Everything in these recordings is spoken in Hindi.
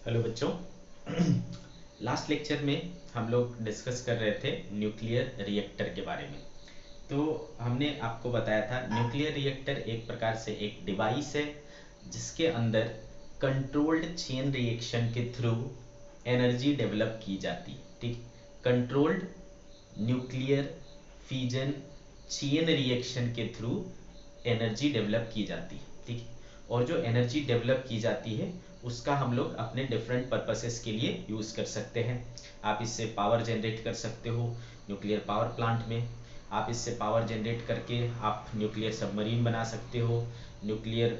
हेलो बच्चों। लास्ट लेक्चर में हम लोग डिस्कस कर रहे थे न्यूक्लियर रिएक्टर के बारे में। तो हमने आपको बताया था न्यूक्लियर रिएक्टर एक प्रकार से एक डिवाइस है जिसके अंदर कंट्रोल्ड चेन रिएक्शन के थ्रू एनर्जी डेवलप की जाती है। ठीक, controlled nuclear fission chain reaction के थ्रू एनर्जी डेवलप की जाती है। ठीक, और जो एनर्जी डेवलप की जाती है उसका हम लोग अपने डिफरेंट पर्पसेस के लिए यूज़ कर सकते हैं। आप इससे पावर जनरेट कर सकते हो न्यूक्लियर पावर प्लांट में। आप इससे पावर जनरेट करके आप न्यूक्लियर सबमरीन बना सकते हो, न्यूक्लियर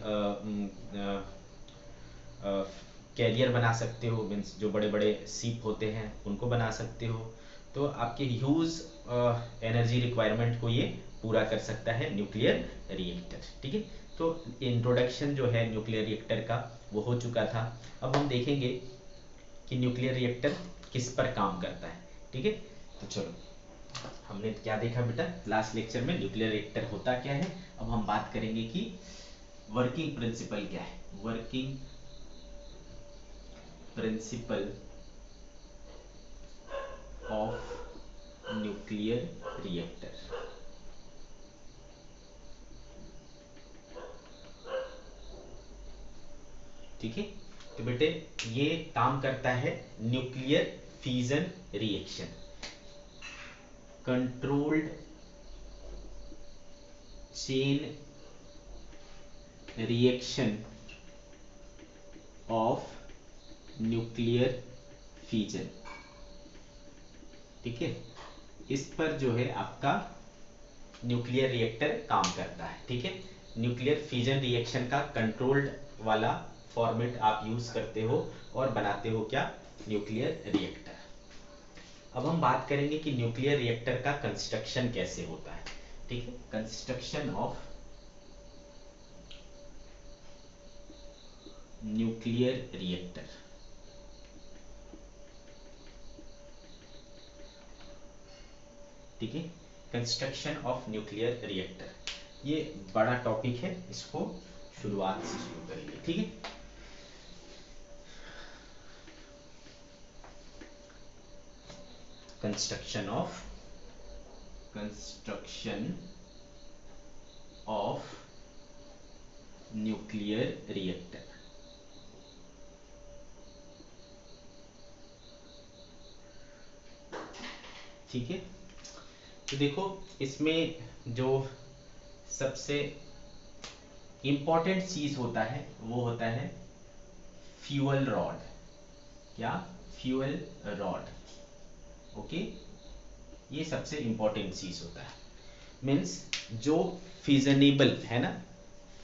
कैरियर बना सकते हो, मीन्स जो बड़े बड़े सीप होते हैं उनको बना सकते हो। तो आपके ह्यूज एनर्जी रिक्वायरमेंट को ये पूरा कर सकता है न्यूक्लियर रिएक्टर। ठीक है, तो इंट्रोडक्शन जो है न्यूक्लियर रिएक्टर का वो हो चुका था। अब हम देखेंगे कि न्यूक्लियर रिएक्टर किस पर काम करता है। ठीक है, तो चलो, हमने क्या देखा बेटा लास्ट लेक्चर में, न्यूक्लियर रिएक्टर होता क्या है। अब हम बात करेंगे कि वर्किंग प्रिंसिपल क्या है। Working principle of nuclear reactor. ठीक है, तो बेटे ये काम करता है nuclear fission reaction, controlled chain reaction of nuclear fission. ठीक है, इस पर जो है आपका न्यूक्लियर रिएक्टर काम करता है। ठीक है, न्यूक्लियर फिजन रिएक्शन का कंट्रोल्ड वाला फॉर्मेट आप यूज करते हो और बनाते हो क्या, न्यूक्लियर रिएक्टर। अब हम बात करेंगे कि न्यूक्लियर रिएक्टर का कंस्ट्रक्शन कैसे होता है। ठीक है, कंस्ट्रक्शन ऑफ न्यूक्लियर रिएक्टर। ठीक है, कंस्ट्रक्शन ऑफ न्यूक्लियर रिएक्टर ये बड़ा टॉपिक है, इसको शुरुआत से शुरू करेंगे। ठीक है, कंस्ट्रक्शन ऑफ न्यूक्लियर रिएक्टर। ठीक है, तो देखो इसमें जो सबसे इंपॉर्टेंट चीज होता है वो होता है फ्यूल रॉड। क्या, फ्यूल रॉड। ओके, ये सबसे इंपॉर्टेंट चीज होता है। मीन्स जो फिजनेबल है ना,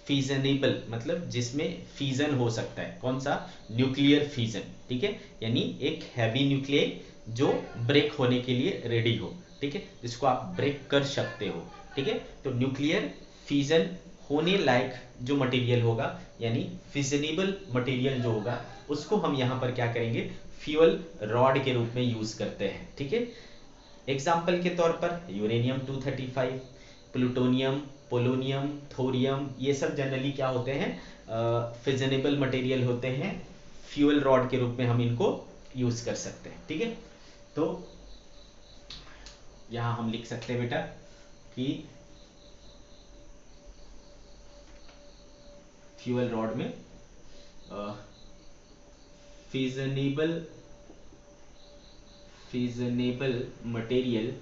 फिजनेबल मतलब जिसमें फिजन हो सकता है। कौन सा, न्यूक्लियर फिजन। ठीक है, यानी एक हैवी न्यूक्लियर जो ब्रेक होने के लिए रेडी हो। ठीक है, जिसको आप ब्रेक कर सकते हो। ठीक है, तो न्यूक्लियर फिजन होने लायक जो मटेरियल होगा, यानी फिजनेबल मटेरियल जो होगा, उसको हम यहाँ पर क्या करेंगे, फ्यूल रॉड के रूप में यूज करते हैं। ठीक है, एग्जाम्पल के तौर पर यूरेनियम 235, प्लूटोनियम, पोलोनियम, थोरियम, ये सब जनरली क्या होते हैं, फिजनेबल मटेरियल होते हैं। फ्यूल रॉड के रूप में हम इनको यूज कर सकते हैं। ठीक है, तो यहां हम लिख सकते हैं बेटा कि फ्यूल रॉड में fissionable material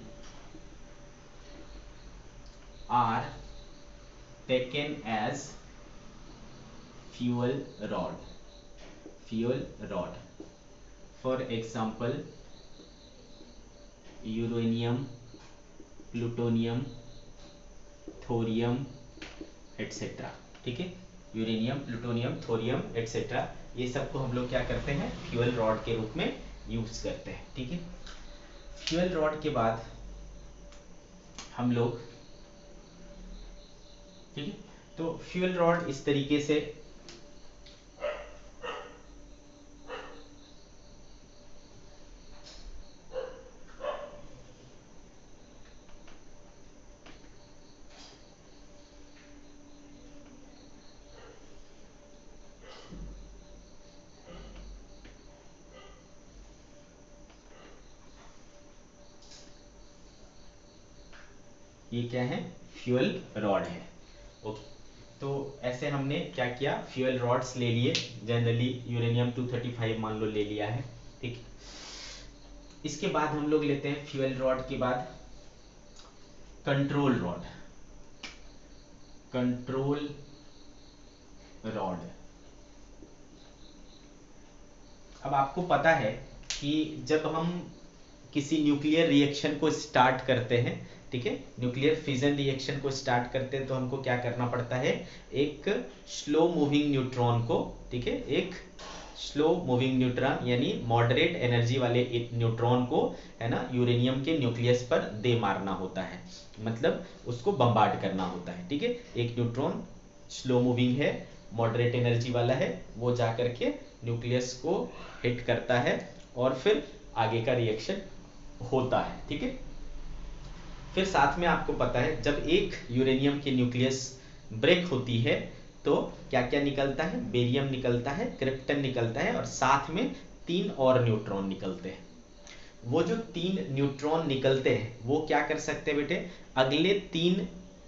are taken as fuel rod. For example, uranium, plutonium, thorium etcetera. ठीक है, यूरेनियम, प्लूटोनियम, थोरियम एटसेट्रा, ये सब को हम लोग क्या करते हैं, फ्यूल रॉड के रूप में यूज करते हैं। ठीक है, फ्यूल रॉड के बाद हम लोग, ठीक है, तो फ्यूल रॉड इस तरीके से ये क्या है, फ्यूल रॉड है। ओके, तो ऐसे हमने क्या किया, फ्यूल रॉड्स ले लिए, जनरली यूरेनियम 235 मान लो ले लिया है, ठीक। इसके बाद हम लोग लेते हैं फ्यूल रॉड के बाद कंट्रोल रॉड। कंट्रोल रॉड, अब आपको पता है कि जब हम किसी न्यूक्लियर रिएक्शन को स्टार्ट करते हैं, ठीक है, न्यूक्लियर फिजन रिएक्शन को स्टार्ट करते हैं तो हमको क्या करना पड़ता है, एक स्लो मूविंग न्यूट्रॉन को, ठीक है, एक स्लो मूविंग न्यूट्रॉन यानी मॉडरेट एनर्जी वाले एक न्यूट्रॉन को, है ना, यूरेनियम के न्यूक्लियस पर दे मारना होता है, मतलब उसको बम्बार्ड करना होता है, ठीक है। एक न्यूट्रॉन स्लो मूविंग है, मॉडरेट एनर्जी वाला है, वो जा करके न्यूक्लियस को हिट करता है और फिर आगे का रिएक्शन होता है, ठीक है। फिर साथ में आपको पता है जब एक यूरेनियम की न्यूक्लियस ब्रेक होती है तो क्या क्या निकलता है, बेरियम निकलता है, क्रिप्टन निकलता है और साथ में 3 और न्यूट्रॉन निकलते हैं। वो जो 3 न्यूट्रॉन निकलते हैं वो क्या कर सकते हैं बेटे, अगले 3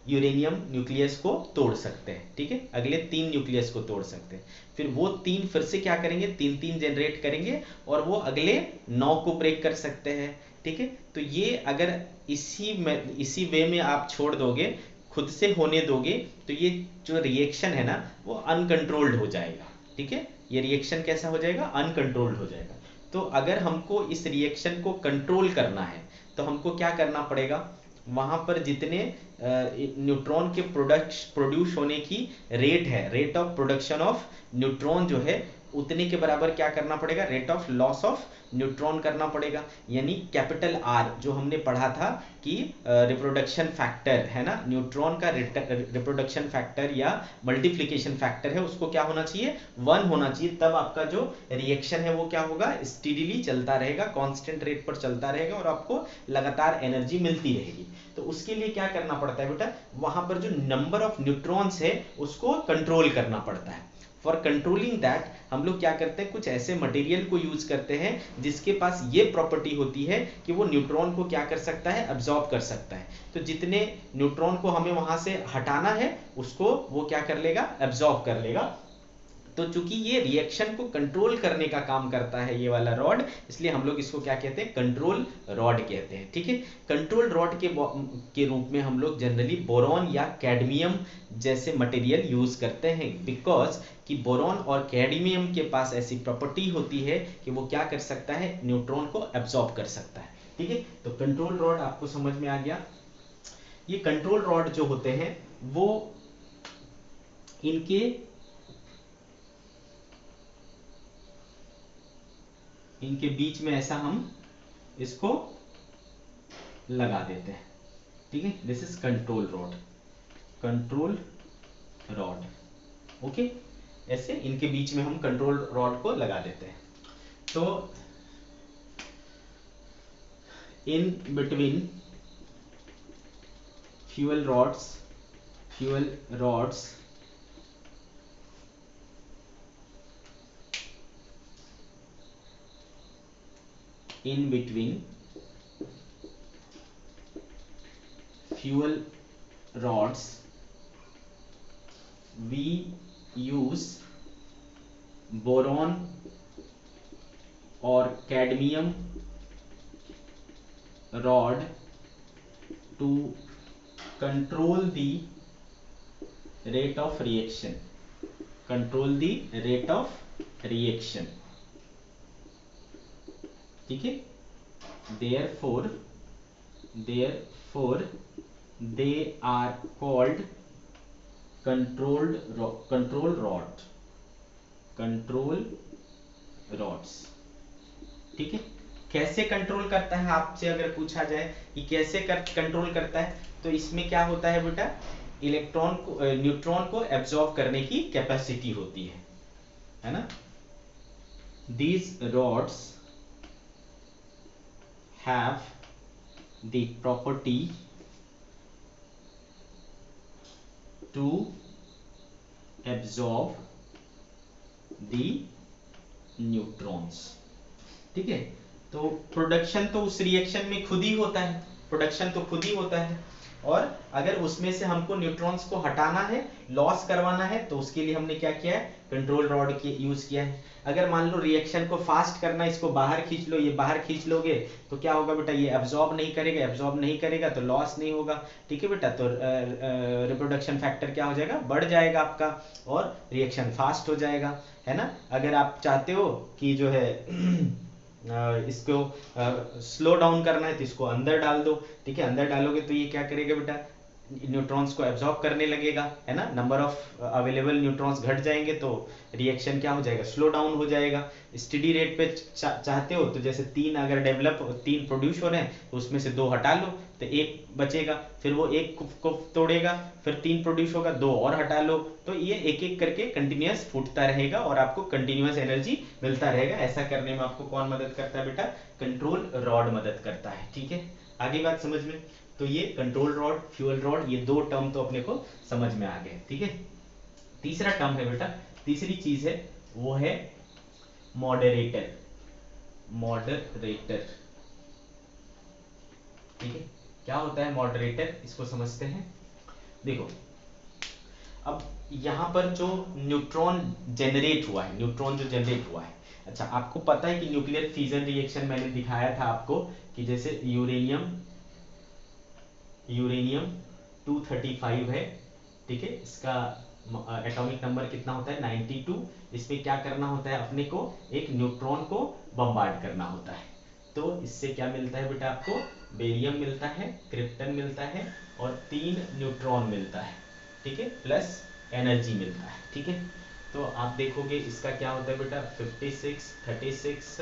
यूरेनियम न्यूक्लियस को तोड़ सकते हैं, ठीक है, अगले 3 न्यूक्लियस को तोड़ सकते हैं। फिर वो 3 फिर से क्या करेंगे, 3 जनरेट करेंगे और वो अगले 9 को ब्रेक कर सकते हैं, ठीक है। तो ये अगर इसी वे में आप छोड़ दोगे, खुद से होने दोगे, तो ये जो रिएक्शन है ना वो अनकंट्रोल्ड हो जाएगा, ठीक है। ये रिएक्शन कैसा हो जाएगा, अनकंट्रोल्ड हो जाएगा। तो अगर हमको इस रिएक्शन को कंट्रोल करना है तो हमको क्या करना पड़ेगा, वहां पर जितने न्यूट्रॉन के प्रोड्यूस होने की रेट है, rate of production of neutron जो है उतने के बराबर क्या करना पड़ेगा, rate of loss of neutron करना पड़ेगा। यानी कैपिटल आर जो हमने पढ़ा था कि रिप्रोडक्शन फैक्टर है ना, न्यूट्रॉन का रिप्रोडक्शन फैक्टर या मल्टीप्लिकेशन फैक्टर है, उसको क्या होना चाहिए, 1 होना चाहिए। तब आपका जो रिएक्शन है वो क्या होगा, स्टीडीली चलता रहेगा, कांस्टेंट रेट पर चलता रहेगा और आपको लगातार एनर्जी मिलती रहेगी। तो उसके लिए क्या करना पड़ता है बेटा, वहां पर जो नंबर ऑफ न्यूट्रॉन्स है उसको कंट्रोल करना पड़ता है। फॉर कंट्रोलिंग दैट हम लोग क्या करते हैं, कुछ ऐसे मटेरियल को यूज करते हैं जिसके पास ये प्रॉपर्टी होती है कि वो न्यूट्रॉन को क्या कर सकता है, अब्सॉर्ब कर सकता है। तो जितने न्यूट्रॉन को हमें वहां से हटाना है उसको वो क्या कर लेगा, अब्सॉर्ब कर लेगा। तो चूंकि ये रिएक्शन को कंट्रोल करने का काम करता है ये वाला रॉड, इसलिए हम लोग इसको क्या कहते हैं, कंट्रोल रॉड कहते हैं, ठीक है। कंट्रोल रॉड के रूप में हम लोग जनरली बोरॉन या कैडमियम जैसे मटेरियल यूज करते हैं, बिकॉज कि बोरॉन और कैडमियम के पास ऐसी प्रॉपर्टी होती है कि वो क्या कर सकता है, न्यूट्रॉन को एब्सॉर्ब कर सकता है, ठीक है। तो कंट्रोल रॉड आपको समझ में आ गया। ये कंट्रोल रॉड जो होते हैं वो इनके बीच में ऐसा हम इसको लगा देते हैं, ठीक है। This is control rod, control rod, okay. ऐसे इनके बीच में हम कंट्रोल रॉड को लगा देते हैं। तो in between fuel rods in between fuel rods we use boron or cadmium rod to control the rate of reaction, control the rate of reaction, ठीक है। therefore they are called control rods, ठीक है। कैसे कंट्रोल करता है, आपसे अगर पूछा जाए कि कैसे कंट्रोल करता है, तो इसमें क्या होता है बेटा, इलेक्ट्रॉन को न्यूट्रॉन को एब्सॉर्ब करने की कैपेसिटी होती है ना। these rods have the property to absorb the neutrons, ठीक है। तो प्रोडक्शन तो उस रिएक्शन में खुद ही होता है, प्रोडक्शन तो खुद ही होता है। और अगर उसमें से हमको न्यूट्रॉन्स को हटाना है, लॉस करवाना है, तो उसके लिए हमने क्या किया है, कंट्रोल रॉड के यूज किया है। अगर मान लो रिएक्शन को फास्ट करना है, इसको बाहर खींच लो, ये बाहर खींच लोगे तो क्या होगा बेटा, ये एब्जॉर्ब नहीं करेगा तो लॉस नहीं होगा। ठीक है बेटा, तो रिप्रोडक्शन फैक्टर क्या हो जाएगा, बढ़ जाएगा आपका, और रिएक्शन फास्ट हो जाएगा, है ना। अगर आप चाहते हो कि जो है इसको स्लो डाउन करना है तो इसको अंदर डाल दो। ठीक है, अंदर डालोगे तो ये क्या करेगा बेटा, न्यूट्रॉन्स को एब्जॉर्ब करने लगेगा, है ना। नंबर ऑफ अवेलेबल न्यूट्रॉन्स घट जाएंगे तो रिएक्शन क्या हो जाएगा, स्लो डाउन हो जाएगा। स्टेडी रेट पे चाहते हो तो जैसे 3 अगर डेवलप 3 प्रोड्यूस हो रहे हैं तो उसमें से 2 हटा लो तो 1 बचेगा, फिर वो 1 को तोड़ेगा, फिर 3 प्रोड्यूस होगा, 2 और हटा लो, तो ये एक एक करके कंटिन्यूअस फूटता रहेगा और आपको कंटिन्यूअस एनर्जी मिलता रहेगा। ऐसा करने में आपको कौन मदद करता है बेटा, कंट्रोल रॉड मदद करता है। ठीक है, आगे बात समझ में। तो ये कंट्रोल रॉड, फ्यूल रॉड, ये 2 टर्म तो अपने को समझ में आ गए। ठीक है, तीसरा टर्म है बेटा, तीसरी चीज है वो है मॉडरेटर। मॉडरेटर, ठीक है, क्या होता है मॉडरेटर, इसको समझते हैं। देखो, अब यहां पर जो न्यूट्रॉन जनरेट हुआ है, न्यूट्रॉन जो जनरेट हुआ है, अच्छा आपको पता है कि न्यूक्लियर फिजन रिएक्शन मैंने दिखाया था आपको कि जैसे यूरेनियम 235 है, ठीक है, इसका एटॉमिक नंबर कितना होता है, 92। इसमें क्या करना होता है, अपने को एक न्यूट्रॉन को बम्बार्ड करना होता है। तो इससे क्या मिलता है बेटा, आपको बेरियम मिलता है, क्रिप्टन मिलता है और 3 न्यूट्रॉन मिलता है। ठीक है, प्लस एनर्जी मिलता है। ठीक है, तो आप देखोगे इसका क्या होता है बेटा, 56, 36,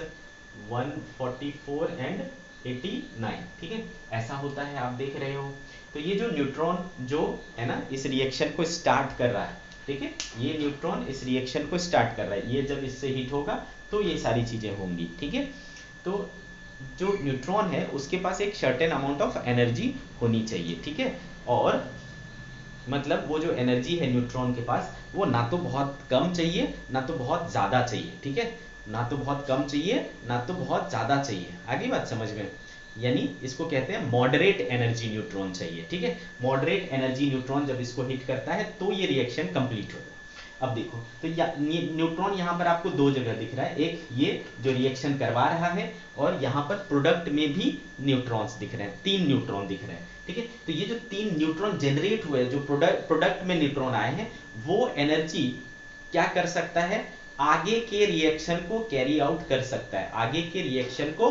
144 एंड 89। ठीक है, ऐसा होता है, आप देख रहे हो। तो ये जो न्यूट्रॉन जो है ना इस रिएक्शन को स्टार्ट कर रहा है, ठीक है, ये न्यूट्रॉन इस रिएक्शन को स्टार्ट कर रहा है, ये जब इससे हिट होगा तो ये सारी चीजें होंगी। ठीक है, तो जो न्यूट्रॉन है उसके पास एक सर्टेन अमाउंट ऑफ एनर्जी होनी चाहिए। ठीक है, और मतलब वो जो एनर्जी है न्यूट्रॉन के पास, वो ना तो बहुत कम चाहिए ना तो बहुत ज्यादा चाहिए। ठीक है, ना तो बहुत कम चाहिए ना तो बहुत ज्यादा चाहिए। आगे बात समझ में, यानी इसको कहते हैं मॉडरेट एनर्जी न्यूट्रॉन चाहिए। ठीक है, मॉडरेट एनर्जी न्यूट्रॉन जब इसको हिट करता है तो ये रिएक्शन कंप्लीट होगा। अब देखो, तो न्यूट्रॉन यहाँ पर आपको 2 जगह दिख रहा है, एक ये जो रिएक्शन करवा रहा है और यहाँ पर प्रोडक्ट में भी न्यूट्रॉन्स दिख रहे हैं, 3 न्यूट्रॉन दिख रहे हैं। ठीक है, तो ये जो 3 न्यूट्रॉन जनरेट हुए, जो प्रोडक्ट में न्यूट्रॉन आए हैं, वो एनर्जी क्या कर सकता है, आगे के रिएक्शन को कैरी आउट कर सकता है, आगे के रिएक्शन को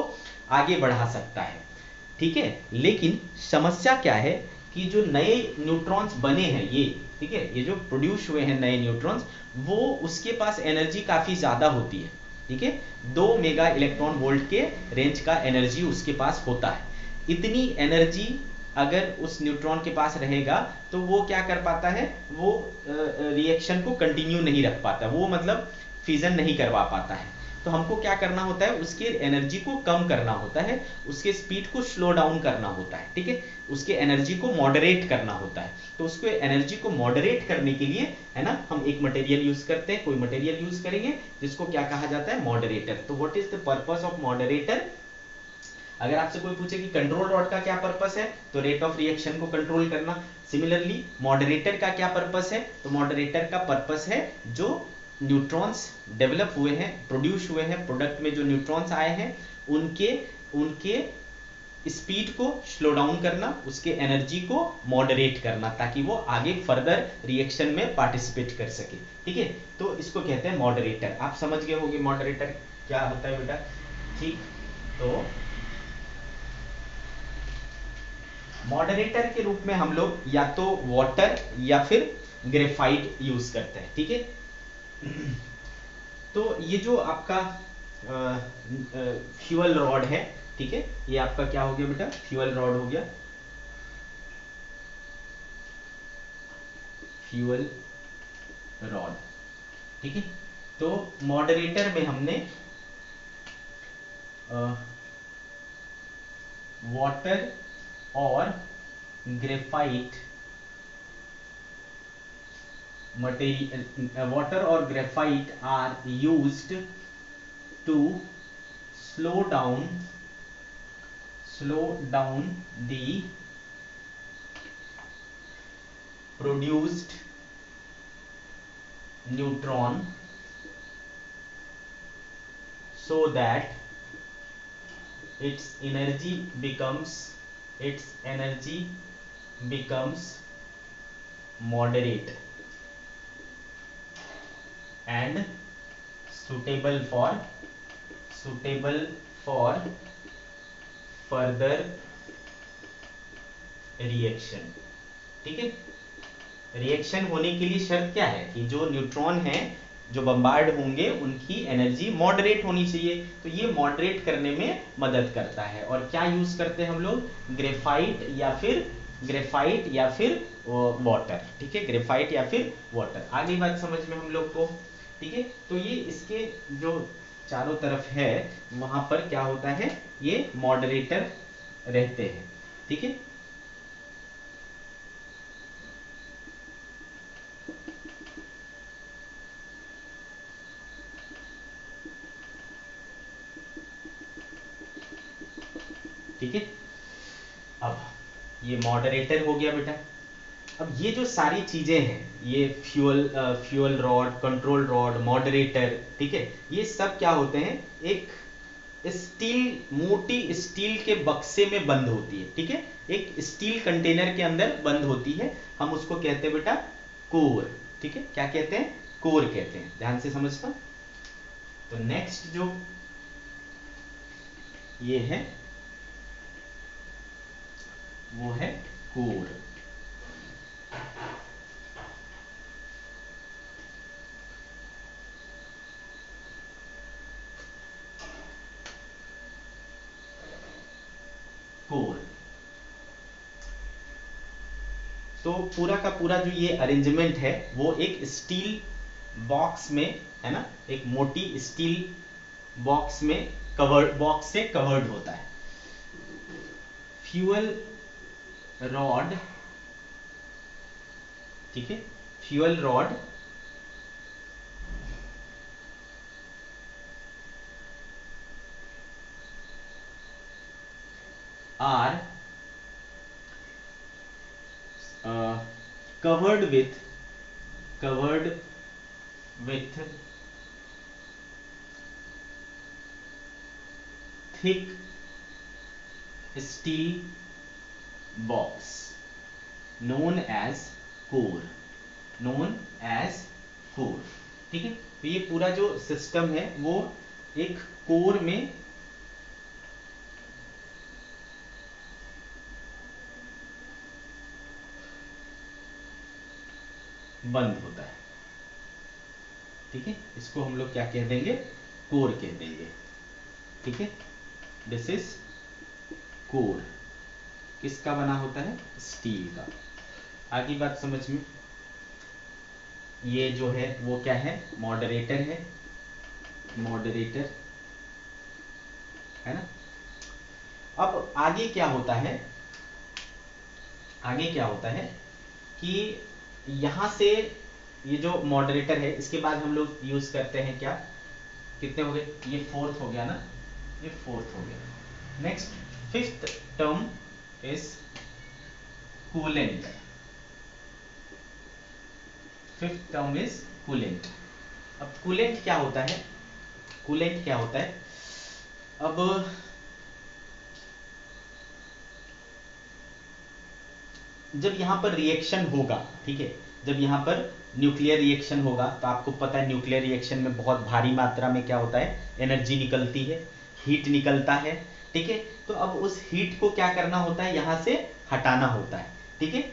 आगे बढ़ा सकता है। ठीक है, लेकिन समस्या क्या है कि जो नए न्यूट्रॉन्स बने हैं ये, ठीक है, ये जो प्रोड्यूस हुए हैं नए न्यूट्रॉन्स, वो उसके पास एनर्जी काफी ज्यादा होती है। ठीक है, 2 मेगा इलेक्ट्रॉन वोल्ट के रेंज का एनर्जी उसके पास होता है। इतनी एनर्जी अगर उस न्यूट्रॉन के पास रहेगा तो वो क्या कर पाता है, वो रिएक्शन को कंटिन्यू नहीं रख पाता, वो मतलब फिजन नहीं करवा पाता है। तो हमको क्या करना होता है, उसके एनर्जी को कम करना होता है, उसके स्पीड को स्लो डाउन करना होता है। ठीक है, उसके एनर्जी को मॉडरेट करना होता है। तो उसको एनर्जी को मॉडरेट करने के लिए, है ना, हम एक मटेरियल यूज करते हैं, कोई मटेरियल यूज करेंगे जिसको क्या कहा जाता है, मॉडरेटर। तो what is the purpose of moderator. अगर आपसे कोई पूछे कि कंट्रोल रॉड का क्या पर्पस है, तो रेट ऑफ रिएक्शन को कंट्रोल करना। सिमिलरली मॉडरेटर का क्या पर्पस है, तो मॉडरेटर का पर्पस है जो न्यूट्रॉन्स डेवलप हुए हैं, प्रोड्यूस हुए हैं, प्रोडक्ट में जो न्यूट्रॉन्स आए हैं, उनके स्पीड को स्लो डाउन करना, उसके एनर्जी को मॉडरेट करना, ताकि वो आगे फर्दर रिएक्शन में पार्टिसिपेट कर सके। ठीक है, तो इसको कहते हैं मॉडरेटर। आप समझ गए होंगे मॉडरेटर क्या होता है बेटा। ठीक, तो मॉडरेटर के रूप में हम लोग या तो वाटर या फिर ग्रेफाइट यूज करते हैं। ठीक है, तो ये जो आपका फ्यूल रॉड है, ठीक है, ये आपका क्या हो गया बेटा, फ्यूल रॉड हो गया, फ्यूल रॉड। ठीक है, तो मॉडरेटर में हमने वाटर और graphite material, water or graphite are used to slow down the produced neutron so that its energy becomes moderate and suitable for further reaction. ठीक है, रिएक्शन होने के लिए शर्त क्या है कि जो न्यूट्रॉन है जो बम्बार्ड होंगे उनकी एनर्जी मॉडरेट होनी चाहिए। तो ये मॉडरेट करने में मदद करता है। और क्या यूज करते हैं हम लोग, ग्रेफाइट या फिर वाटर। ठीक है, ग्रेफाइट या फिर वाटर। आगे बात समझ में हम लोग को। ठीक है, तो ये इसके जो चारों तरफ है वहां पर क्या होता है, ये मॉडरेटर रहते हैं। ठीक है, ठीक है। अब ये मॉडरेटर हो गया बेटा। अब ये जो सारी चीजें हैं, ये fuel rod, control rod, moderator, ठीक है, ये सब क्या होते हैं, एक मोटी स्टील के बक्से में बंद होती है। ठीक है, एक स्टील कंटेनर के अंदर बंद होती है। हम उसको कहते हैं बेटा कोर। ठीक है, क्या कहते हैं, कोर कहते हैं। ध्यान से समझना। तो नेक्स्ट जो ये है वो है कोर। कोर तो पूरा का पूरा जो ये अरेंजमेंट है वो एक स्टील बॉक्स में है ना, एक मोटी स्टील बॉक्स में बॉक्स से कवर्ड होता है। फ्यूल रॉड, ठीक है, fuel rod are covered with thick steel box known as core। ठीक है, तो ये पूरा जो सिस्टम है वो एक कोर में बंद होता है। ठीक है, इसको हम लोग क्या कह देंगे, कोर कह देंगे। ठीक है, दिस इज कोर। किसका बना होता है, स्टील का। आगे बात समझ में। ये जो है वो क्या है, मॉडरेटर है, मॉडरेटर है ना। अब आगे क्या होता है, आगे क्या होता है कि यहां से ये जो मॉडरेटर है इसके बाद हम लोग यूज करते हैं क्या, कितने हो गए, ये फोर्थ हो गया ना, ये फोर्थ हो गया। Next fifth term is coolant. Fifth term is coolant. अब कूलेंट क्या होता है, कूलेंट क्या होता है, अब जब यहां पर रिएक्शन होगा, ठीक है, जब यहां पर न्यूक्लियर रिएक्शन होगा तो आपको पता है न्यूक्लियर रिएक्शन में बहुत भारी मात्रा में क्या होता है, एनर्जी निकलती है, हीट निकलता है। ठीक है, तो अब उस हीट को क्या करना होता है, यहां से हटाना होता है। ठीक है,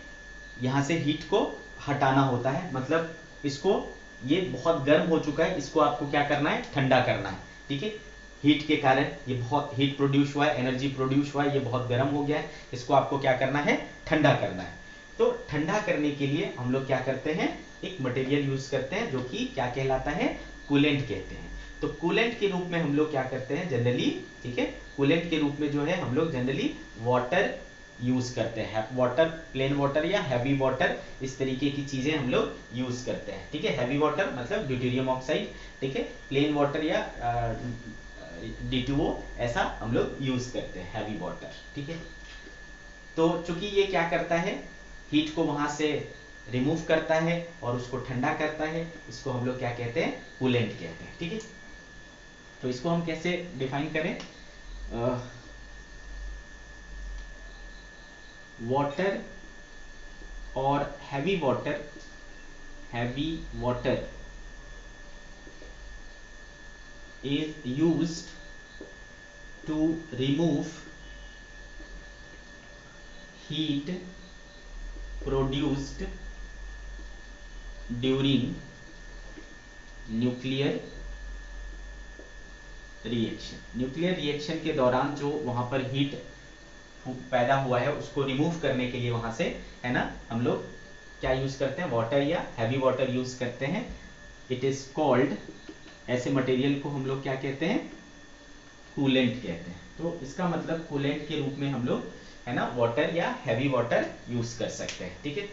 यहां से हीट को हटाना होता है, मतलब इसको, ये बहुत गर्म हो चुका है, इसको आपको क्या करना है, ठंडा करना है। ठीक है, हीट के कारण ये बहुत हीट प्रोड्यूस हुआ है, एनर्जी प्रोड्यूस हुआ है, ये बहुत गर्म हो गया है, इसको आपको क्या करना है, ठंडा करना है। तो ठंडा करने के लिए हम लोग क्या करते हैं, एक मटेरियल यूज करते हैं जो कि क्या कहलाता है, कूलेंट कहते हैं। तो कूलेंट के रूप में हम लोग क्या करते हैं जनरली, ठीक है, कूलेंट के रूप में जो है हम लोग जनरली वाटर यूज करते हैं। वाटर, प्लेन वाटर या हैवी वाटर, इस तरीके की चीजें हम लोग यूज करते हैं। ठीक है, हैवी वाटर मतलब ड्यूटेरियम ऑक्साइड, ठीक है, प्लेन वाटर या D2O ऐसा हम लोग यूज करते हैं, हैवी वाटर। ठीक है, तो चूंकि ये क्या करता है, हीट को वहां से रिमूव करता है और उसको ठंडा करता है, इसको हम लोग क्या कहते हैं, कूलेंट कहते हैं। ठीक है, तो इसको हम कैसे डिफाइन करें, वाटर और heavy water is used to remove heat produced during nuclear reaction के दौरान जो वहां पर हीट पैदा हुआ है उसको रिमूव करने के लिए वहां से, है ना, हम लोग क्या यूज करते हैं, वाटर या हैवी वाटर यूज करते हैं। इट इज कॉल्ड, ऐसे मटेरियल को हम लोग क्या कहते हैं, कूलेंट कहते हैं। तो इसका मतलब कूलेंट के रूप में हम लोग, है ना, वाटर या हैवी वाटर यूज कर सकते हैं। ठीक है,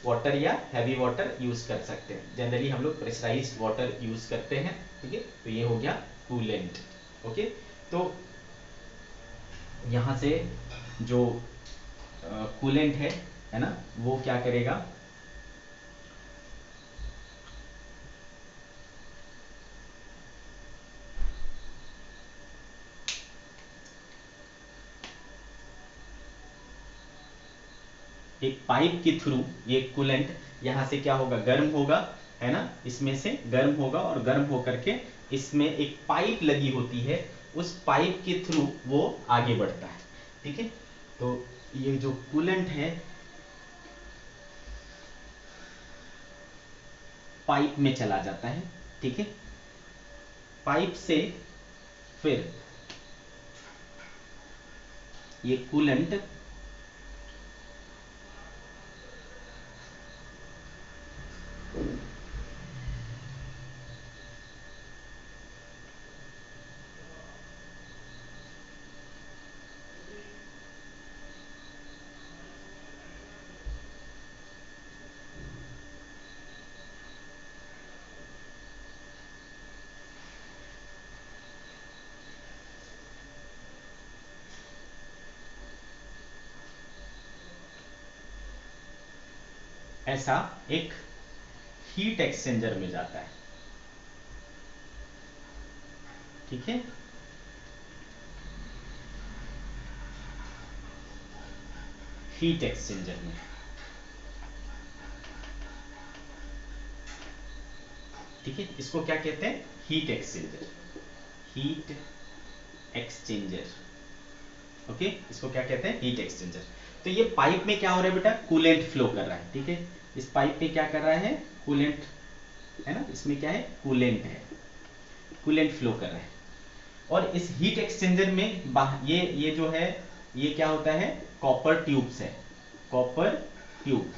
वाटर या हैवी वाटर यूज कर सकते हैं। जनरली हम लोग प्रेशराइज्ड वाटर यूज करते हैं। ठीक है, तो ये हो गया कूलेंट। ओके, तो यहां से जो कूलेंट है ना, वो क्या करेगा, एक पाइप के थ्रू ये कूलेंट यहां से क्या होगा, गर्म होगा, है ना, इसमें से गर्म होगा और गर्म होकर के इसमें एक पाइप लगी होती है, उस पाइप के थ्रू वो आगे बढ़ता है। ठीक है, तो ये जो कूलेंट है पाइप में चला जाता है। ठीक है, पाइप से फिर ये कूलेंट ऐसा एक हीट एक्सचेंजर में जाता है। ठीक है, हीट एक्सचेंजर में, ठीक है, इसको क्या कहते हैं, heat exchanger, heat exchanger. Okay, इसको क्या कहते हैं, हीट एक्सचेंजर। तो ये पाइप में क्या हो रहा है बेटा, कूलेंट फ्लो कर रहा है। ठीक है, इस पाइप में क्या कर रहा है, कूलेंट, है ना, इसमें क्या है, कूलेंट है, कूलेंट फ्लो कर रहा है। और इस हीट एक्सचेंजर में ये जो है, ये क्या होता है, कॉपर ट्यूब्स है, कॉपर ट्यूब।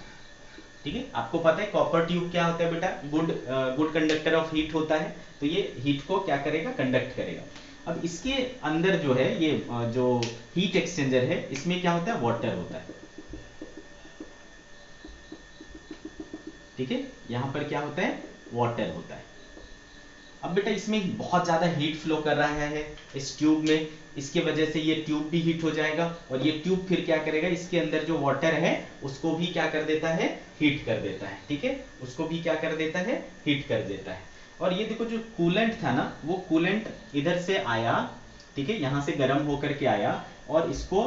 ठीक है, आपको पता है कॉपर ट्यूब क्या होता है बेटा, गुड कंडक्टर ऑफ हीट होता है। तो ये हीट को क्या करेगा, कंडक्ट करेगा। अब इसके अंदर जो है ये जो हीट एक्सचेंजर है, इसमें क्या होता है, वाटर होता है। ठीक है, यहां पर क्या होता है, वाटर होता है। अब बेटा इसमें बहुत ज्यादा हीट फ्लो कर रहा है इस ट्यूब में, इसके वजह से ये ट्यूब भी हीट हो जाएगा और ये ट्यूब फिर क्या करेगा, इसके अंदर जो वाटर है उसको भी क्या कर देता है, हीट कर देता है। ठीक है, उसको भी क्या कर देता है, हीट कर देता है। और ये देखो जो कूलेंट था ना, वो कूलेंट इधर से आया, ठीक है, यहां से गर्म होकर के आया और इसको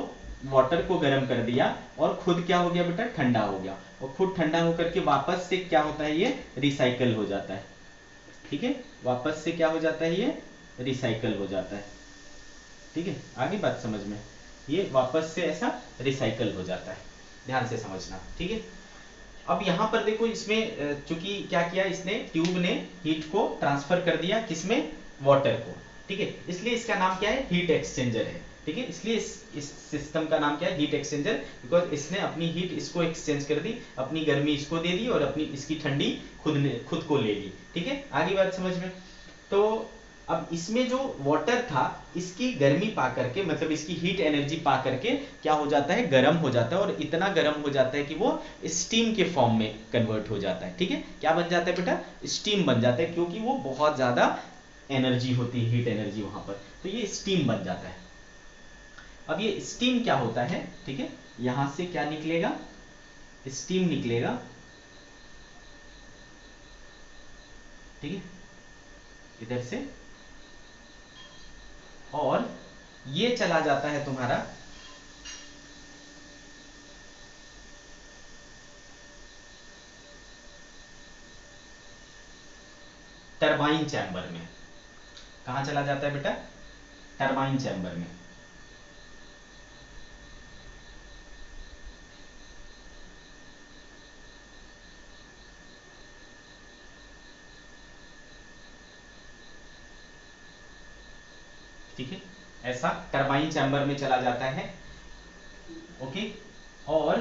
वाटर को गर्म कर दिया और खुद क्या हो गया बेटा, ठंडा हो गया। और खुद ठंडा होकर के वापस से क्या होता है, ये रिसाइकल हो जाता है। ठीक है, वापस से क्या हो जाता है, ये रिसाइकल हो जाता है। ठीक है, आगे बात समझ में, ये वापस से ऐसा रिसाइकल हो जाता है, ध्यान से समझना। ठीक है, अब यहां पर देखो, इसमें चूंकि क्या किया इसने, ट्यूब ने हीट को ट्रांसफर कर दिया किसमें, वाटर को। ठीक है, इसलिए इसका नाम क्या है, हीट एक्सचेंजर है। ठीक है, इसलिए इस सिस्टम का नाम क्या है, हीट एक्सचेंजर, बिकॉज इसने अपनी हीट इसको एक्सचेंज कर दी, अपनी गर्मी इसको दे दी और अपनी इसकी ठंडी खुद को ले ली। ठीक है, आगे बात समझ में। तो अब इसमें जो वाटर था, इसकी गर्मी पा करके, मतलब इसकी हीट एनर्जी पा करके क्या हो जाता है, गर्म हो जाता है और इतना गर्म हो जाता है कि वो स्टीम के फॉर्म में कन्वर्ट हो जाता है। ठीक है, क्या बन जाता है बेटा, स्टीम बन जाता है, क्योंकि वो बहुत ज्यादा एनर्जी होती है, हीट एनर्जी वहां पर, तो ये स्टीम बन जाता है। अब ये स्टीम क्या होता है, ठीक है, यहां से क्या निकलेगा, स्टीम निकलेगा, ठीक है, इधर से, और ये चला जाता है तुम्हारा टरबाइन चैम्बर में। कहां चला जाता है बेटा? टरबाइन चैम्बर में। ठीक है, ऐसा टरबाइन चैम्बर में चला जाता है। ओके, और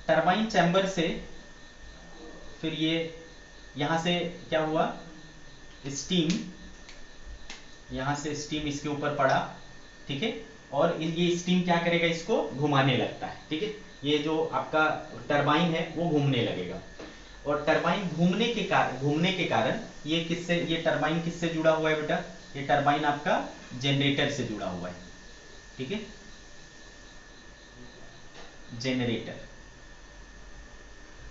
टरबाइन चैम्बर से फिर ये यहां से क्या हुआ, स्टीम, यहां से स्टीम इसके ऊपर पड़ा। ठीक है, और ये स्टीम क्या करेगा, इसको घुमाने लगता है। ठीक है, ये जो आपका टरबाइन है वो घूमने लगेगा, और टरबाइन घूमने के कारण ये किससे, ये टरबाइन किससे जुड़ा हुआ है बेटा? ये टरबाइन आपका जनरेटर से जुड़ा हुआ है। ठीक है, जनरेटर।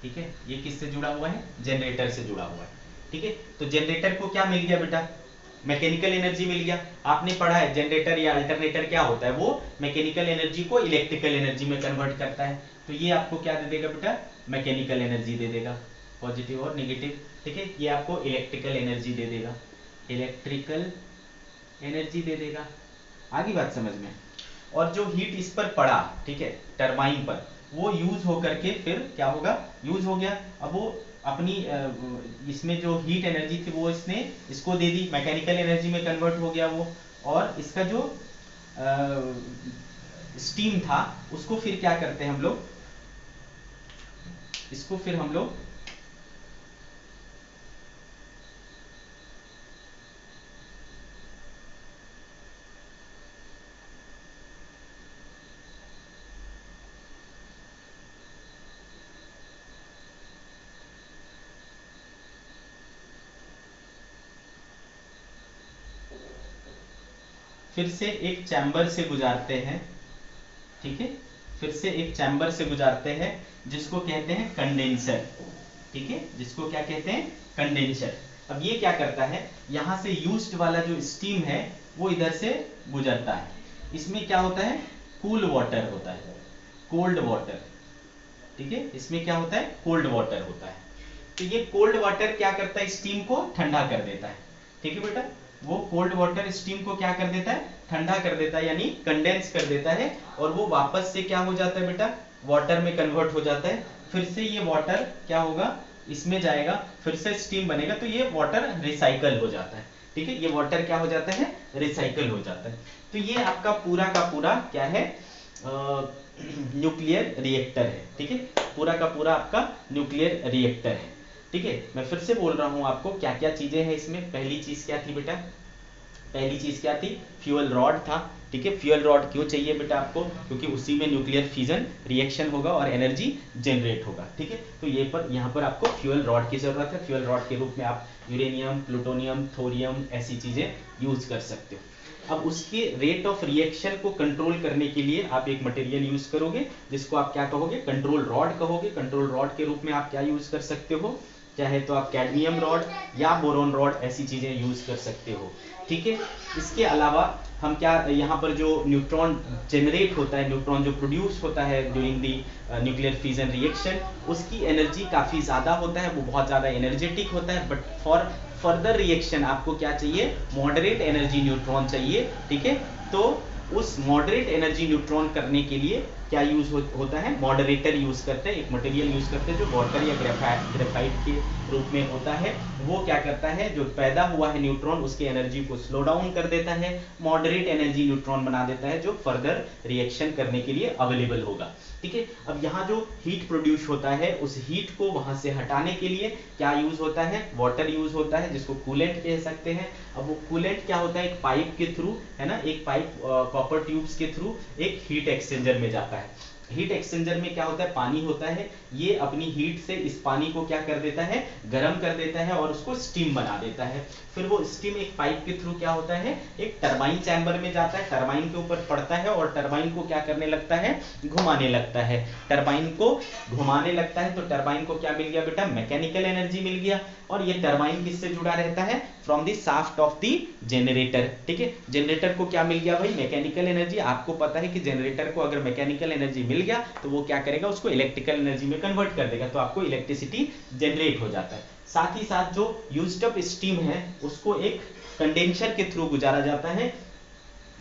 ठीक है, ये किससे जुड़ा हुआ है? जनरेटर से जुड़ा हुआ है। ठीक है, तो जनरेटर को क्या मिल गया बेटा? मैकेनिकल एनर्जी मिल गया। आपने पढ़ा है जनरेटर या अल्टरनेटर क्या होता है, वो मैकेनिकल एनर्जी को इलेक्ट्रिकल एनर्जी में कन्वर्ट करता है। तो ये आपको क्या दे देगा बेटा? मैकेनिकल एनर्जी दे देगा, पॉजिटिव और नेगेटिव। ठीक है, ये आपको इलेक्ट्रिकल एनर्जी दे देगा, इलेक्ट्रिकल एनर्जी दे देगा। आगे बात समझ में? और जो हीट इस पर पड़ा, ठीक है, टरबाइन पर, वो यूज होकर के फिर क्या होगा, यूज हो गया। अब वो अपनी इसमें जो हीट एनर्जी थी वो इसने इसको दे दी, मैकेनिकल एनर्जी में कन्वर्ट हो गया वो। और इसका जो स्टीम था उसको फिर क्या करते हैं हम लोग, इसको फिर हम लोग फिर से एक चैम्बर से गुजारते हैं। ठीक है, फिर से एक चैम्बर से गुजारते हैं जिसको कहते हैं कंडेंसर। ठीक है, जिसको क्या कहते हैं? कंडेंसर। अब ये क्या करता है, यहां से यूज्ड वाला जो स्टीम है वो इधर से गुजरता है। इसमें क्या होता है? कूल वाटर होता है, कोल्ड वाटर। ठीक है, इसमें क्या होता है? कोल्ड वाटर होता है। तो ये कोल्ड वाटर क्या करता है? स्टीम को ठंडा कर देता है। ठीक है बेटा, वो कोल्ड वाटर स्टीम को क्या कर देता है? ठंडा कर देता है, यानी कंडेंस कर देता है, और वो वापस से क्या हो जाता है बेटा? वाटर में कन्वर्ट हो जाता है। फिर से ये वाटर क्या होगा, इसमें जाएगा, फिर से स्टीम बनेगा, तो ये वाटर रिसाइकल हो जाता है। ठीक है, ये वाटर क्या हो जाता है? रिसाइकल हो जाता है। तो ये आपका पूरा का पूरा क्या है? न्यूक्लियर रिएक्टर है। ठीक है, पूरा का पूरा आपका न्यूक्लियर रिएक्टर है। ठीक है, मैं फिर से बोल रहा हूं आपको क्या क्या चीजें हैं इसमें। पहली चीज क्या थी बेटा? पहली चीज क्या थी? फ्यूल रॉड था। ठीक है, फ्यूल रॉड क्यों चाहिए बेटा आपको? क्योंकि उसी में न्यूक्लियर फिजन रिएक्शन होगा और एनर्जी जनरेट होगा। ठीक है, तो ये पर यहाँ पर आपको फ्यूल रॉड की जरूरत है। फ्यूल रॉड के रूप में आप यूरेनियम, प्लूटोनियम, थोरियम ऐसी चीजें यूज कर सकते हो। अब उसके रेट ऑफ रिएक्शन को कंट्रोल करने के लिए आप एक मटेरियल यूज करोगे जिसको आप क्या कहोगे? कंट्रोल रॉड कहोगे। कंट्रोल रॉड के रूप में आप क्या यूज कर सकते हो? चाहे तो आप कैडमियम रॉड या बोरोन रॉड ऐसी चीजें यूज कर सकते हो। ठीक है, इसके अलावा हम क्या, यहाँ पर जो न्यूट्रॉन जनरेट होता है, न्यूट्रॉन जो प्रोड्यूस होता है during the nuclear fission reaction, उसकी एनर्जी काफी ज्यादा होता है, वो बहुत ज्यादा एनर्जेटिक होता है। बट फॉर फर्दर रिएक्शन आपको क्या चाहिए? मॉडरेट एनर्जी न्यूट्रॉन चाहिए। ठीक है, तो उस मॉडरेट एनर्जी न्यूट्रॉन करने के लिए क्या यूज होता है? मॉडरेटर यूज करते हैं, एक मटेरियल यूज करते हैं जो वाटर या ग्रेफाइट के रूप में होता है। वो क्या करता है? जो पैदा हुआ है न्यूट्रॉन, उसकी एनर्जी को स्लो डाउन कर देता है, मॉडरेट एनर्जी न्यूट्रॉन बना देता है जो फर्दर रिएक्शन करने के लिए अवेलेबल होगा। ठीक है, अब यहाँ जो हीट प्रोड्यूस होता है उस हीट को वहां से हटाने के लिए क्या यूज होता है? वाटर यूज होता है, जिसको कूलेंट कह सकते हैं। अब वो कूलेंट क्या होता है? एक पाइप के थ्रू, है ना, एक पाइप कॉपर ट्यूब्स के थ्रू एक हीट एक्सचेंजर में जाता है। हीट एक्सचेंजर में क्या होता है? पानी होता है, ये अपनी हीट से इस पानी को क्या कर देता है, गर्म कर देता है और उसको स्टीम बना देता है। फिर वो स्टीम एक पाइप के थ्रू क्या होता है, एक टरबाइन चैम्बर में जाता है, टरबाइन के ऊपर पड़ता है और टरबाइन को क्या करने लगता है, घुमाने लगता है। टरबाइन को घुमाने लगता है तो टरबाइन को क्या मिल गया बेटा, मैकेनिकल एनर्जी मिल गया। और ये टरबाइन किससे जुड़ा रहता है, from the shaft of the generator. ठीक है, जनरेटर को क्या मिल गया भाई, मैकेनिकल एनर्जी। आपको पता है कि जनरेटर को अगर मैकेनिकल एनर्जी मिल गया तो वो क्या करेगा, उसको इलेक्ट्रिकल एनर्जी में कन्वर्ट कर देगा, तो आपको इलेक्ट्रिसिटी जनरेट हो जाता है। साथ ही साथ जो यूज्ड अप स्टीम है उसको एक कंडेंसर के थ्रू गुजारा जाता है।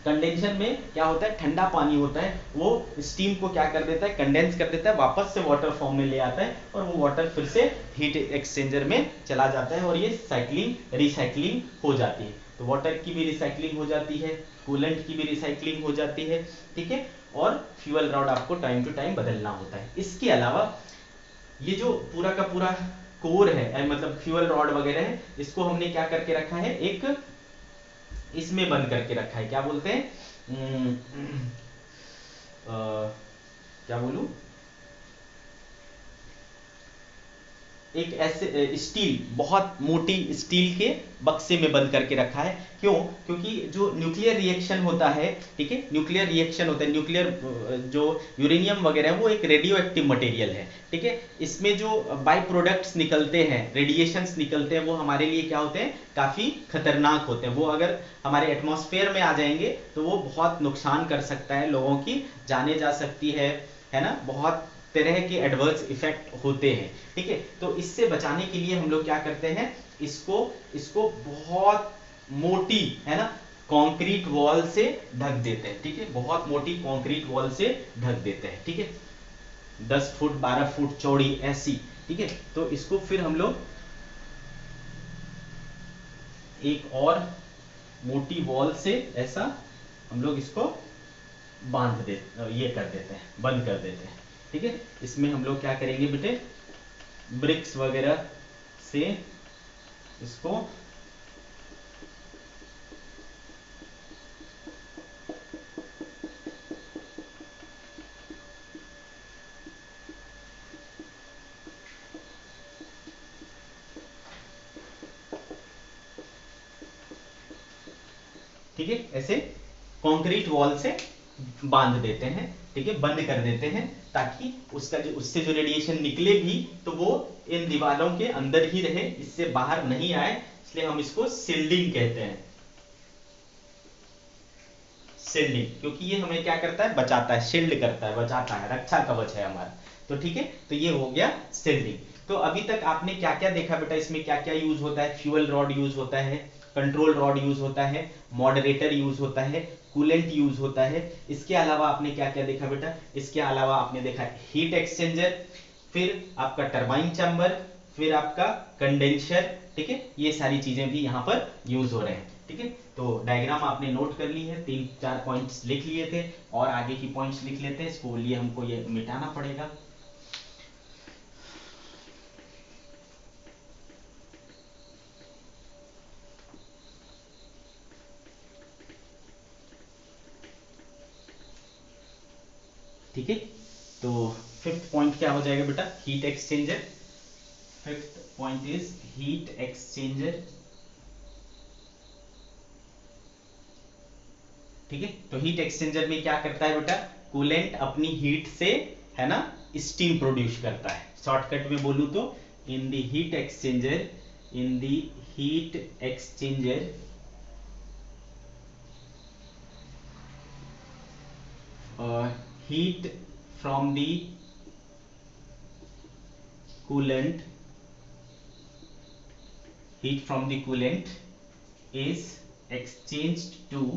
कंडेंसर में क्या होता है, ठंडा पानी होता है, वो स्टीम को क्या कर देता है, कंडेंस कर देता है, वापस से वाटर फॉर्म में ले आता है और वो वाटर फिर से हीट एक्सचेंजर में चला जाता है और ये साइक्लिंग रिसाइक्लिंग हो जाती है। तो वाटर की भी रिसाइक्लिंग हो जाती है, कूलेंट की भी रिसाइक्लिंग हो जाती है। ठीक है, और फ्यूल रॉड आपको टाइम टू टाइम बदलना होता है। इसके अलावा ये जो पूरा का पूरा कोर है, मतलब फ्यूल रॉड वगैरह है, इसको हमने क्या करके रखा है, एक इसमें बंद करके रखा है, क्या बोलते हैं, क्या बोलूं, एक ऐसे स्टील, बहुत मोटी स्टील के बक्से में बंद करके रखा है। क्यों, क्योंकि जो न्यूक्लियर रिएक्शन होता है, ठीक है, न्यूक्लियर रिएक्शन होता है, न्यूक्लियर जो यूरेनियम वगैरह है वो एक रेडियो एक्टिव मटेरियल है। ठीक है, इसमें जो बाई प्रोडक्ट्स निकलते हैं, रेडिएशंस निकलते हैं, वो हमारे लिए क्या होते हैं, काफी खतरनाक होते हैं। वो अगर हमारे एटमॉस्फेयर में आ जाएंगे तो वो बहुत नुकसान कर सकता है, लोगों की जानें जा सकती है ना, बहुत तरह के एडवर्स इफेक्ट होते हैं। ठीक है, तो इससे बचाने के लिए हम लोग क्या करते हैं, इसको बहुत मोटी, है ना, कंक्रीट वॉल से ढक देते हैं। ठीक है, बहुत मोटी कंक्रीट वॉल से ढक देते हैं। ठीक है, 10 फुट 12 फुट चौड़ी ऐसी। ठीक है, तो इसको फिर हम लोग एक और मोटी वॉल से ऐसा हम लोग इसको बांध दे, ये कर देते हैं, बंद कर देते हैं। ठीक है, इसमें हम लोग क्या करेंगे बेटे, ब्रिक्स वगैरह से इसको ठीक है, ऐसे कंक्रीट वॉल से बांध देते हैं। ठीक है, बंद कर देते हैं, ताकि उसका जो उससे जो रेडिएशन निकले भी तो वो इन दीवारों के अंदर ही रहे, इससे बाहर नहीं आए। इसलिए हम इसको शिल्डिंग कहते हैं, शिल्डिंग, क्योंकि ये हमें क्या करता है, बचाता है, शिल्ड करता है, बचाता है, रक्षा कवच है हमारा। तो ठीक है, तो ये हो गया शिल्डिंग। तो अभी तक आपने क्या क्या देखा बेटा, इसमें क्या क्या यूज होता है, फ्यूल रॉड यूज होता है, कंट्रोल रॉड यूज होता है, मॉडरेटर यूज होता है, कूलेंट यूज होता है। इसके अलावा आपने क्या क्या देखा बेटा, इसके अलावा आपने देखा हीट एक्सचेंजर, फिर आपका टरबाइन चैम्बर, फिर आपका कंडेंसर। ठीक है, ये सारी चीजें भी यहाँ पर यूज हो रहे हैं। ठीक है, तो डायग्राम आपने नोट कर ली है, 3-4 पॉइंट्स लिख लिए थे, और आगे की पॉइंट्स लिख लेते हैं। इसको लिए हमको ये मिटाना पड़ेगा। ठीक है, तो 5th पॉइंट क्या हो जाएगा बेटा, heat exchanger. 5th point is heat exchanger. ठीक है, तो हीट एक्सचेंजर में क्या करता है बेटा, कूलेंट अपनी हीट से, है ना, स्टीम प्रोड्यूस करता है। शॉर्टकट में बोलूं तो in the heat exchanger, in the heat exchanger heat from the coolant, heat from the coolant is exchanged to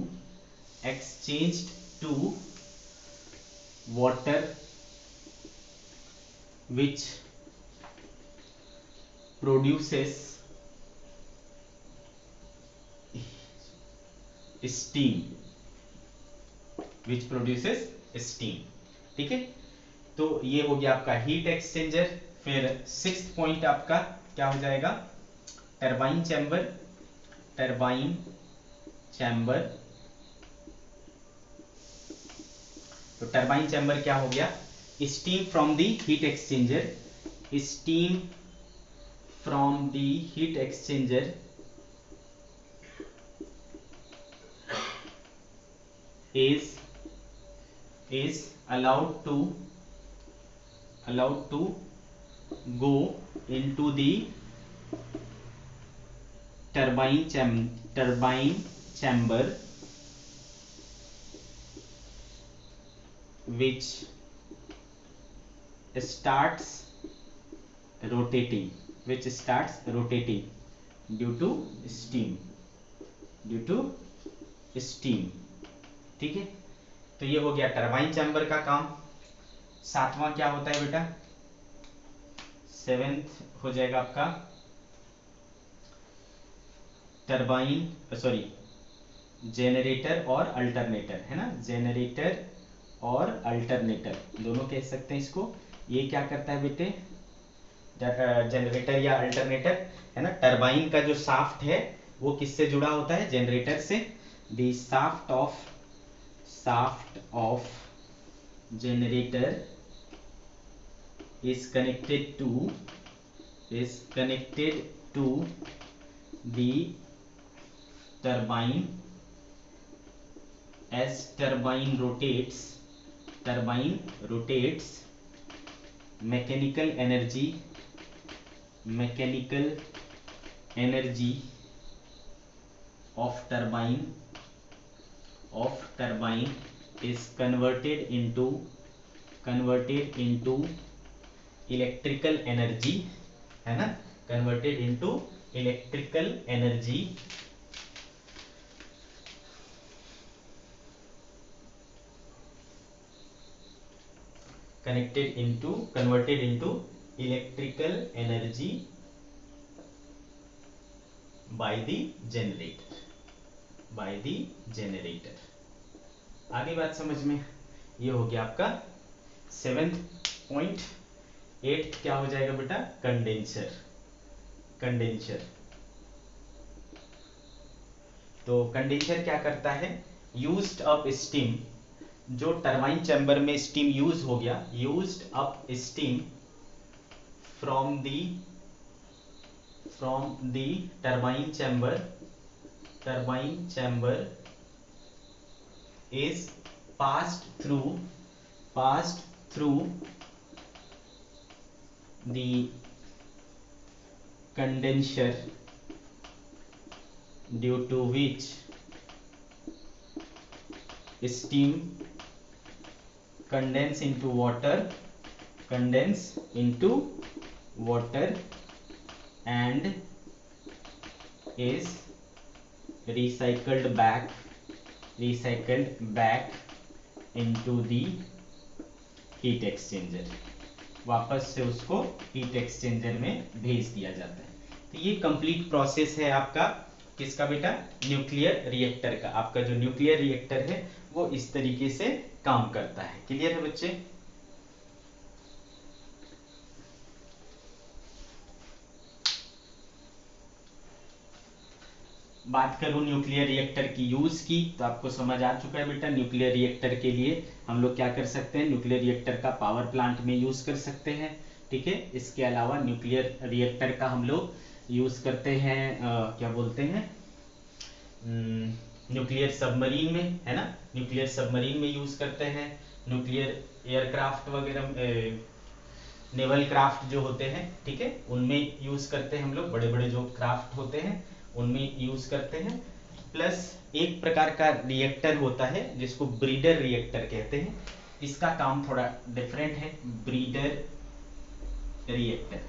water, which produces steam, which produces steam। ठीक है, तो ये हो गया आपका हीट एक्सचेंजर। फिर 6th पॉइंट आपका क्या हो जाएगा, टरबाइन चैम्बर। टरबाइन चैम्बर, तो टरबाइन चैम्बर क्या हो गया, steam from the heat exchanger steam from the heat exchanger is allowed to go into the turbine chamber which starts rotating due to steam। ठीक है, तो ये हो गया टरबाइन चैम्बर का काम। सातवां क्या होता है बेटा, सेवेंथ हो जाएगा आपका टरबाइन सॉरी जेनरेटर और अल्टरनेटर, है ना, जेनरेटर और अल्टरनेटर दोनों कह सकते हैं इसको। ये क्या करता है बेटे, जनरेटर या अल्टरनेटर, है ना। टरबाइन का जो शाफ्ट है वो किससे जुड़ा होता है, जनरेटर से। The shaft of generator is connected to the turbine। as turbine rotates mechanical energy of turbine is converted into electrical energy, है ना, converted into electrical energy converted into electrical energy by the generator। आगे बात समझ में, ये हो गया आपका 7th पॉइंट। 8th क्या हो जाएगा बेटा, कंडेंसर। तो कंडेंसर क्या करता है, यूज्ड अप स्टीम, जो टरबाइन चैम्बर में स्टीम यूज हो गया, used up steam from the turbine chamber is passed through the condenser, due to which steam condense into water and is recycled back into the heat exchanger। वापस से उसको हीट एक्सचेंजर में भेज दिया जाता है। तो ये कंप्लीट प्रोसेस है आपका किसका बेटा, न्यूक्लियर रिएक्टर का। आपका जो न्यूक्लियर रिएक्टर है वो इस तरीके से काम करता है। क्लियर है बच्चे? बात करूं न्यूक्लियर रिएक्टर की यूज की, तो आपको समझ आ चुका है बेटा। न्यूक्लियर रिएक्टर के लिए हम लोग क्या कर सकते हैं, न्यूक्लियर रिएक्टर का पावर प्लांट में यूज कर सकते हैं। ठीक है, इसके अलावा न्यूक्लियर रिएक्टर का हम लोग यूज करते हैं क्या बोलते हैं, न्यूक्लियर सबमरीन में, है ना, न्यूक्लियर सबमरीन में यूज करते हैं। न्यूक्लियर एयरक्राफ्ट वगैरह, नेवल क्राफ्ट जो होते हैं, ठीक है, उनमें यूज करते हैं हम लोग। बड़े बड़े जो क्राफ्ट होते हैं उनमें यूज करते हैं। प्लस एक प्रकार का रिएक्टर होता है जिसको ब्रीडर रिएक्टर कहते हैं। इसका काम थोड़ा डिफरेंट है। ब्रीडर रिएक्टर,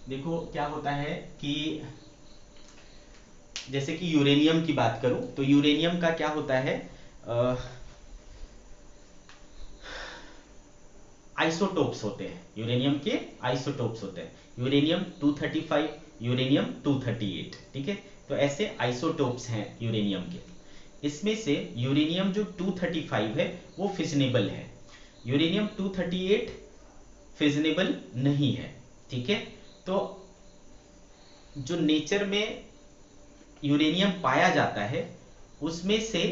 देखो क्या होता है कि जैसे कि यूरेनियम की बात करूं तो यूरेनियम का क्या होता है, आइसोटोप्स होते हैं। यूरेनियम के आइसोटोप्स होते हैं, यूरेनियम 235, यूरेनियम 238। ठीक है, तो ऐसे आइसोटोप्स हैं यूरेनियम के। इसमें से यूरेनियम जो 235 है वो फिजनेबल है, यूरेनियम 238 फिजनेबल नहीं है। ठीक है, तो जो नेचर में यूरेनियम पाया जाता है उसमें से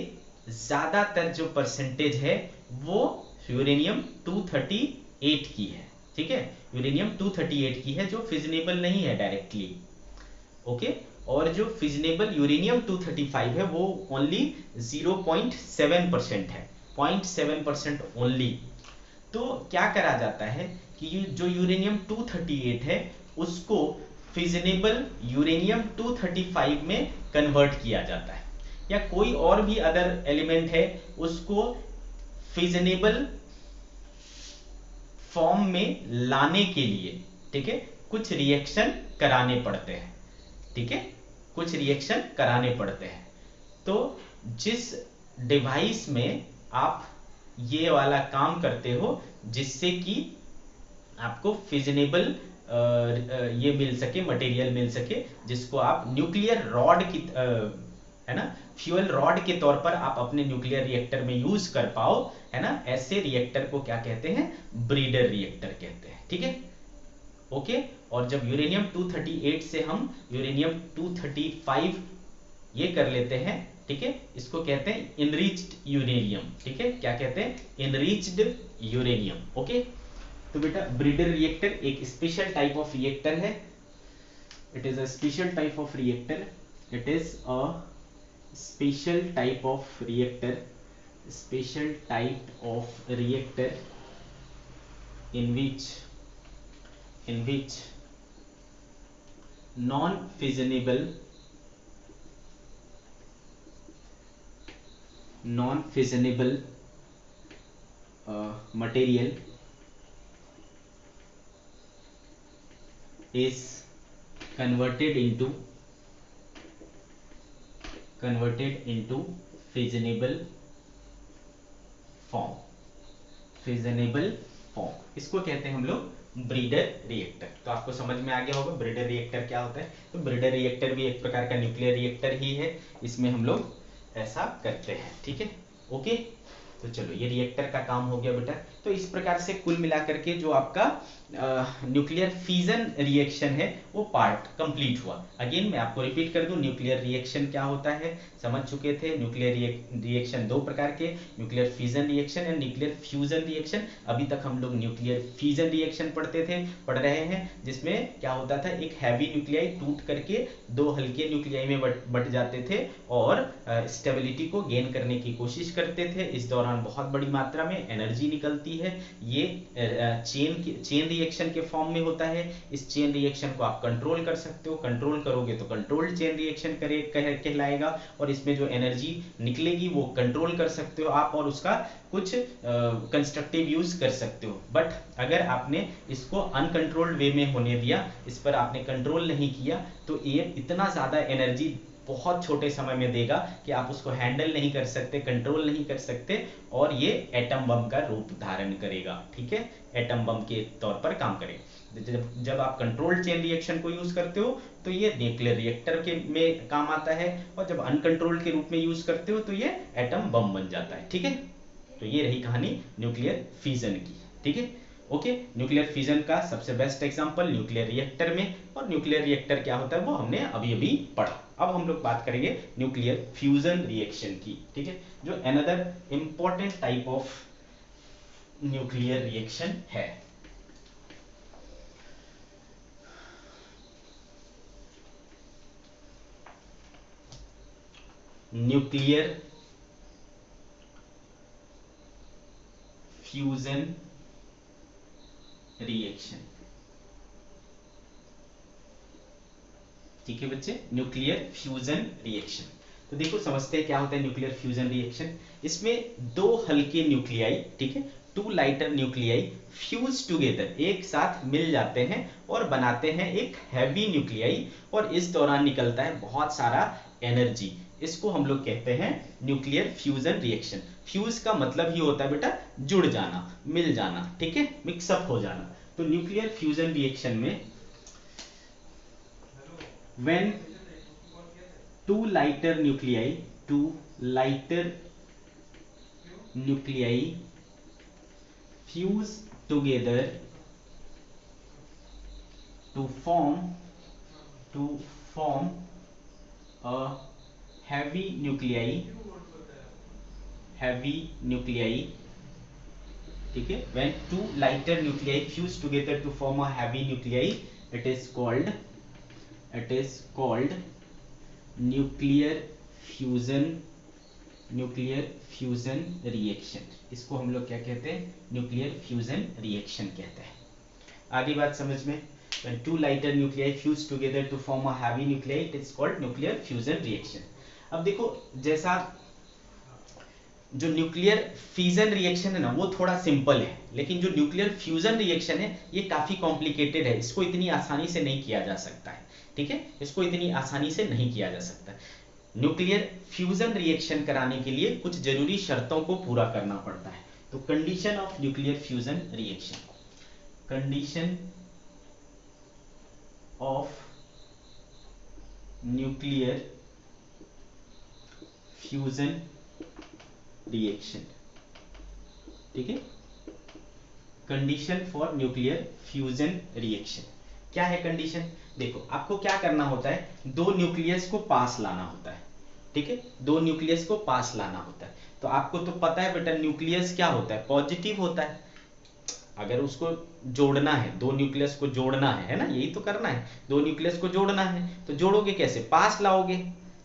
ज्यादातर जो परसेंटेज है वो यूरेनियम 238 की है। ठीक है, यूरेनियम 238 की है जो फिजनेबल नहीं है डायरेक्टली, ओके। और जो फिजनेबल यूरेनियम 235 है वो ओनली 0.7% है, 0.7% ओनली। तो क्या करा जाता है कि जो यूरेनियम 238 है उसको फिजनेबल यूरेनियम 235 में कन्वर्ट किया जाता है, या कोई और भी अदर एलिमेंट है उसको फिजनेबल फॉर्म में लाने के लिए, ठीक है, कुछ रिएक्शन कराने पड़ते हैं, ठीक है, कुछ रिएक्शन कराने पड़ते हैं। तो जिस डिवाइस में आप ये वाला काम करते हो जिससे कि आपको फिजनेबल ये मिल सके, मटेरियल मिल सके, जिसको आप न्यूक्लियर रॉड की है ना, फ्यूल रॉड के तौर पर आप अपने न्यूक्लियर रिएक्टर में यूज कर पाओ, है ना, ऐसे रिएक्टर को क्या कहते हैं, ब्रीडर रिएक्टर कहते हैं, ठीक है, ओके। और जब यूरेनियम 238 से हम यूरेनियम 235 ये कर लेते हैं, ठीक है, इसको कहते हैं इनरिच्ड यूरेनियम, ठीक है, क्या कहते हैं, इनरिच्ड यूरेनियम, ओके। तो बेटा ब्रीडर रिएक्टर एक स्पेशल टाइप ऑफ रिएक्टर है, it is a special type of reactor, it is a special type of reactor, special type of reactor in which non-fissionable material is converted into fissionable form, फिजनेबल form, इसको कहते हैं हम लोग ब्रीडर रिएक्टर। तो आपको समझ में आ गया होगा ब्रीडर रिएक्टर क्या होता है। तो ब्रीडर रिएक्टर भी एक प्रकार का न्यूक्लियर रिएक्टर ही है, इसमें हम लोग ऐसा करते हैं, ठीक है, ओके। तो चलो ये रिएक्टर का काम हो गया बेटा। तो इस प्रकार से कुल मिलाकर के जो आपका न्यूक्लियर फ्यूजन रिएक्शन है वो पार्ट कंप्लीट हुआ। अगेन मैं आपको रिपीट कर दूं, न्यूक्लियर रिएक्शन क्या होता है समझ चुके थे। न्यूक्लियर रिएक्शन दो प्रकार के, nuclear fission reaction and nuclear fusion reaction. अभी तक हम लोग न्यूक्लियर फिजन रिएक्शन पढ़ रहे हैं, जिसमें क्या होता था, एक हैवी न्यूक्लियाई टूट करके दो हल्के न्यूक्लियाई में बट जाते थे और स्टेबिलिटी को गेन करने की कोशिश करते थे। इस दौरान बहुत बड़ी मात्रा में एनर्जी निकलती है। ये चेन रिएक्शन के फॉर्म में होता है। इस चेन रिएक्शन को आप कंट्रोल कर सकते हो, कंट्रोल करोगे तो कंट्रोल्ड चेन रिएक्शन कहलाएगा, और इसमें जो एनर्जी निकलेगी वो कंट्रोल कर सकते हो आप, और उसका कुछ कंस्ट्रक्टिव यूज कर सकते हो। बट अगर आपने इसको अनकंट्रोल्ड वे में होने दिया, इस पर आपने कंट्रोल नहीं किया, तो ये इतना ज्यादा एनर्जी बहुत छोटे समय में देगा कि आप उसको हैंडल नहीं कर सकते, कंट्रोल नहीं कर सकते, और ये एटम बम का रूप धारण करेगा, ठीक है, एटम बम के तौर पर काम करेगा। जब आप कंट्रोल्ड चेन रिएक्शन को यूज करते हो तो ये न्यूक्लियर रिएक्टर के में काम आता है, और जब अनकंट्रोल्ड के रूप में यूज करते हो तो ये एटम बम बन जाता है, ठीक है। तो ये रही कहानी न्यूक्लियर फिजन की, ठीक है, ओके। न्यूक्लियर फिजन का सबसे बेस्ट एग्जांपल न्यूक्लियर रिएक्टर में, और न्यूक्लियर रिएक्टर क्या होता है वो हमने अभी अभी पढ़ा। अब हम लोग बात करेंगे न्यूक्लियर फ्यूजन रिएक्शन की, ठीक है, जो another important type of nuclear reaction है। न्यूक्लियर फ्यूजन रिएक्शन, ठीक है बच्चे, न्यूक्लियर फ्यूजन रिएक्शन। तो देखो समझते हैं क्या होता है न्यूक्लियर फ्यूजन रिएक्शन। इसमें दो हल्के न्यूक्लियाई, ठीक है, two lighter nuclei fuse together, एक साथ मिल जाते हैं और बनाते हैं एक हैवी न्यूक्लियाई, और इस दौरान निकलता है बहुत सारा एनर्जी। इसको हम लोग कहते हैं न्यूक्लियर फ्यूजन रिएक्शन। फ्यूज का मतलब ही होता है बेटा जुड़ जाना, मिल जाना, ठीक है, मिक्सअप हो जाना। तो न्यूक्लियर फ्यूजन रिएक्शन में when two lighter nuclei fuse together to form a heavy nuclei ठीक है, when two lighter nuclei fuse together to form a heavy nuclei it is called nuclear fusion reaction. इसको हम लोग क्या कहते हैं, न्यूक्लियर फ्यूजन रिएक्शन कहते हैं। आगे बात समझ में, when two lighter nuclei fuse together to form a heavy nuclei it is called nuclear fusion reaction। अब देखो, जैसा जो न्यूक्लियर फिजन रिएक्शन है ना वो थोड़ा सिंपल है, लेकिन जो न्यूक्लियर फ्यूजन रिएक्शन है ये काफी कॉम्प्लिकेटेड है, इसको इतनी आसानी से नहीं किया जा सकता है। ठीक है, इसको इतनी आसानी से नहीं किया जा सकता। न्यूक्लियर फ्यूजन रिएक्शन कराने के लिए कुछ जरूरी शर्तों को पूरा करना पड़ता है। तो condition of nuclear fusion reaction, condition of nuclear fusion reaction, ठीक है, condition for nuclear fusion reaction. क्या है कंडीशन? देखो, आपको क्या करना होता है, दो न्यूक्लियस को पास लाना होता है। ठीक है, दो न्यूक्लियस को पास लाना होता है। तो आपको तो पता है बेटा, न्यूक्लियस क्या होता है, पॉजिटिव होता है। अगर उसको जोड़ना है, दो न्यूक्लियस को जोड़ना है ना, यही तो करना है, दो न्यूक्लियस को जोड़ना है, तो जोड़ोगे कैसे, पास लाओगे।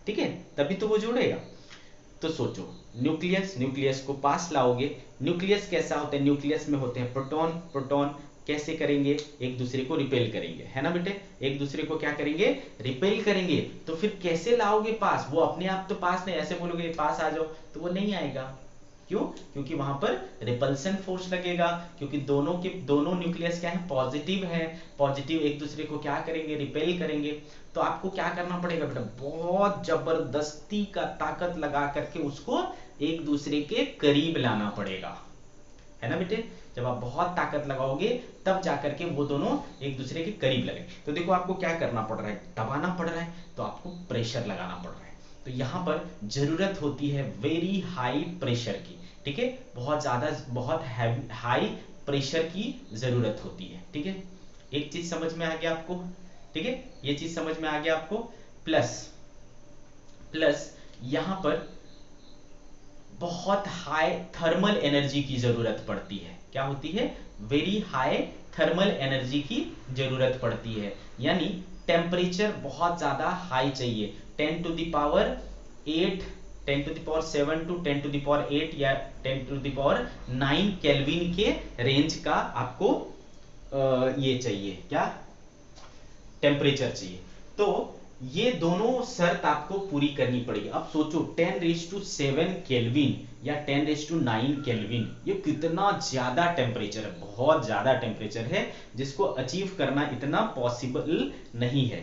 ठीक है, तभी तो वो जुड़ेगा। तो सोचो, न्यूक्लियस को पास लाओगे। न्यूक्लियस कैसा होता है, न्यूक्लियस में होते हैं प्रोटॉन। प्रोटॉन कैसे करेंगे, एक दूसरे को रिपेल करेंगे, है ना बेटे, एक दूसरे को क्या करेंगे, रिपेल करेंगे। तो फिर कैसे लाओगे पास, वो अपने आप तो पास नहीं, ऐसे बोलोगे पास आ जाओ तो वो नहीं आएगा। क्यों? क्योंकि वहां पर रिपल्सन फोर्स लगेगा, क्योंकि दोनों न्यूक्लियस क्या है, पॉजिटिव है। पॉजिटिव एक दूसरे को क्या करेंगे, रिपेल करेंगे। तो आपको क्या करना पड़ेगा बेटा, बहुत जबरदस्ती का ताकत लगा करके उसको एक दूसरे के करीब लाना पड़ेगा, है ना बेटे। जब आप बहुत ताकत लगाओगे तब जाकर के वो दोनों एक दूसरे के करीब लगे। तो देखो, आपको क्या करना पड़ रहा है, दबाना पड़ रहा है, तो आपको प्रेशर लगाना पड़ रहा है। तो यहां पर जरूरत होती है वेरी हाई प्रेशर की। ठीक है, बहुत हाई प्रेशर की जरूरत होती है। ठीक है, एक चीज समझ में आ गया आपको। ठीक है, ये चीज समझ में आ गया आपको। प्लस यहां पर बहुत हाई थर्मल एनर्जी की जरूरत पड़ती है। क्या होती है, वेरी हाई थर्मल एनर्जी की जरूरत पड़ती है, यानी टेम्परेचर बहुत ज्यादा हाई चाहिए। 10 to the power 8, 10 to the power 7 to 10 to the power 8 या 10 टू द पावर 9 केल्विन के रेंज का आपको ये चाहिए, क्या, टेम्परेचर चाहिए। तो ये दोनों शर्त आपको पूरी करनी पड़ेगी। अब सोचो, 10⁷ केल्विन या 10⁹ केल्विन, ये कितना ज्यादा टेम्परेचर है, बहुत ज्यादा टेम्परेचर है, जिसको अचीव करना इतना पॉसिबल नहीं है।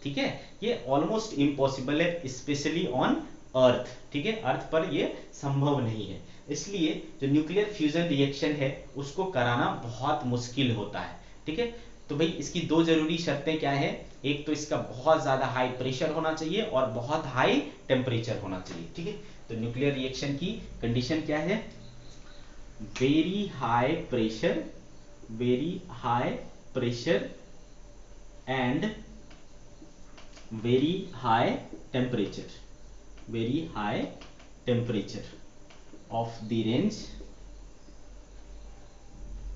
ठीक है, ये ऑलमोस्ट इम्पॉसिबल है, स्पेशली ऑन अर्थ। ठीक है, अर्थ पर ये संभव नहीं है। इसलिए जो न्यूक्लियर फ्यूजन रिएक्शन है उसको कराना बहुत मुश्किल होता है। ठीक है, तो भाई इसकी दो जरूरी शर्तें क्या है, एक तो इसका बहुत ज्यादा हाई प्रेशर होना चाहिए और बहुत हाई टेम्परेचर होना चाहिए। ठीक है, तो न्यूक्लियर रिएक्शन की कंडीशन क्या है, very high pressure and very high temperature of the range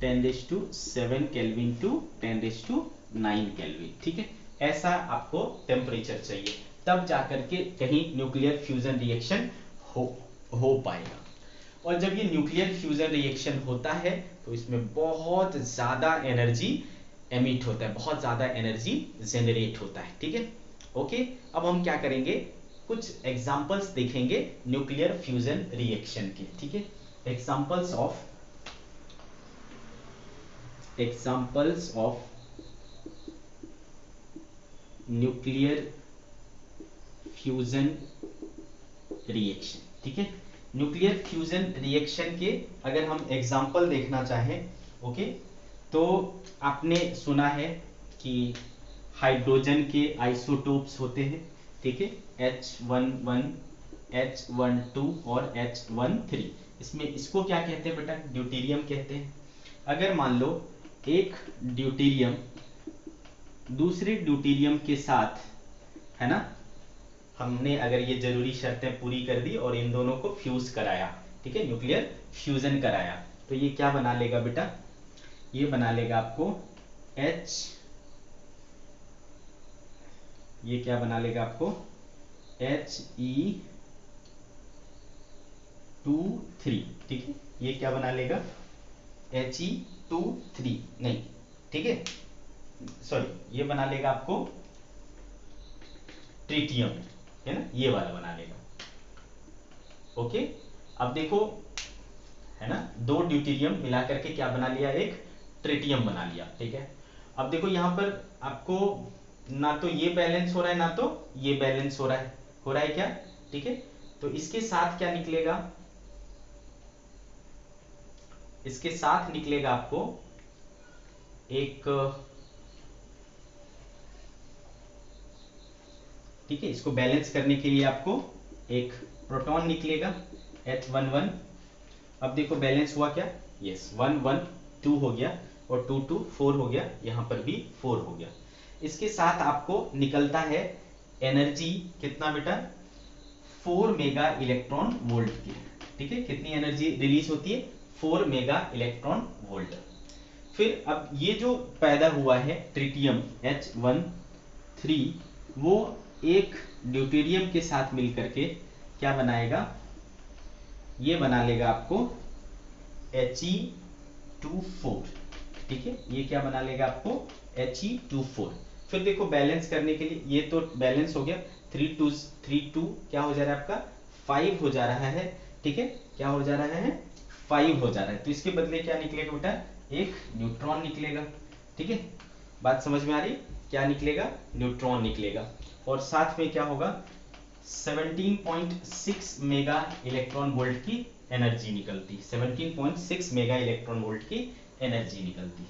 10⁷ kelvin to 10⁹ kelvin. ठीक है, ऐसा आपको टेम्परेचर चाहिए, तब जाकर के कहीं न्यूक्लियर फ्यूजन रिएक्शन हो पाएगा। और जब ये न्यूक्लियर फ्यूजन रिएक्शन होता है तो इसमें बहुत ज्यादा एनर्जी एमिट होता है, बहुत ज्यादा एनर्जी जनरेट होता है। ठीक है, ओके। अब हम क्या करेंगे, कुछ एग्जांपल्स देखेंगे न्यूक्लियर फ्यूजन रिएक्शन के। ठीक है, examples of nuclear fusion reaction. ठीक है, न्यूक्लियर फ्यूजन रिएक्शन के अगर हम एग्जांपल देखना चाहें, ओके, तो आपने सुना है कि हाइड्रोजन के आइसोटोप्स होते हैं। ठीक है, H11, H12 और H13। इसको क्या कहते हैं बेटा, ड्यूटेरियम कहते हैं। अगर मान लो एक ड्यूटेरियम दूसरे ड्यूटेरियम के साथ, है ना, हमने अगर ये जरूरी शर्तें पूरी कर दी और इन दोनों को फ्यूज कराया, ठीक है, न्यूक्लियर फ्यूजन कराया, तो ये क्या बना लेगा बेटा, ये बना लेगा आपको H, ये क्या बना लेगा आपको He2 3, ठीक है, ये क्या बना लेगा He2 3, नहीं ठीक है, सॉरी ये बना लेगा आपको ट्रिटियम, है ना, ये वाला बना लेगा। ओके, अब देखो है ना, दो ड्यूटेरियम मिला करके क्या बना लिया, एक ट्रिटियम बना लिया, ठीक है। अब देखो यहां पर आपको ना तो ये बैलेंस हो रहा है ना तो ये बैलेंस हो रहा है क्या, ठीक है। तो इसके साथ क्या निकलेगा, इसके साथ निकलेगा आपको एक, ठीक है, इसको बैलेंस करने के लिए आपको एक प्रोटॉन निकलेगा H11। अब देखो बैलेंस हुआ क्या, यस 1 1 2 हो गया और 2 2 4 हो गया, यहां पर भी 4 हो गया। इसके साथ आपको निकलता है एनर्जी कितना बेटा, 4 मेगा इलेक्ट्रॉन वोल्ट की, ठीक है, कितनी एनर्जी रिलीज होती है, 4 मेगा इलेक्ट्रॉन वोल्ट। फिर अब ये जो पैदा हुआ है ट्रिटियम H13, वो एक ड्यूटेरियम के साथ मिलकर के क्या बनाएगा, ये बना लेगा आपको He24, ठीक है, ये क्या बना लेगा आपको He24। फिर देखो बैलेंस करने के लिए, ये तो बैलेंस हो गया, 3 2 क्या हो जा रहा है आपका 5 हो जा रहा है, ठीक है, क्या हो जा रहा है 5 हो जा रहा है। तो इसके बदले क्या निकलेगा बेटा, एक न्यूट्रॉन निकलेगा, ठीक है, बात समझ में आ रही, क्या निकलेगा, न्यूट्रॉन निकलेगा। और साथ में क्या होगा, 17.6 मेगा इलेक्ट्रॉन वोल्ट की एनर्जी निकलती है, 17.6 मेगा इलेक्ट्रॉन वोल्ट की एनर्जी निकलती है।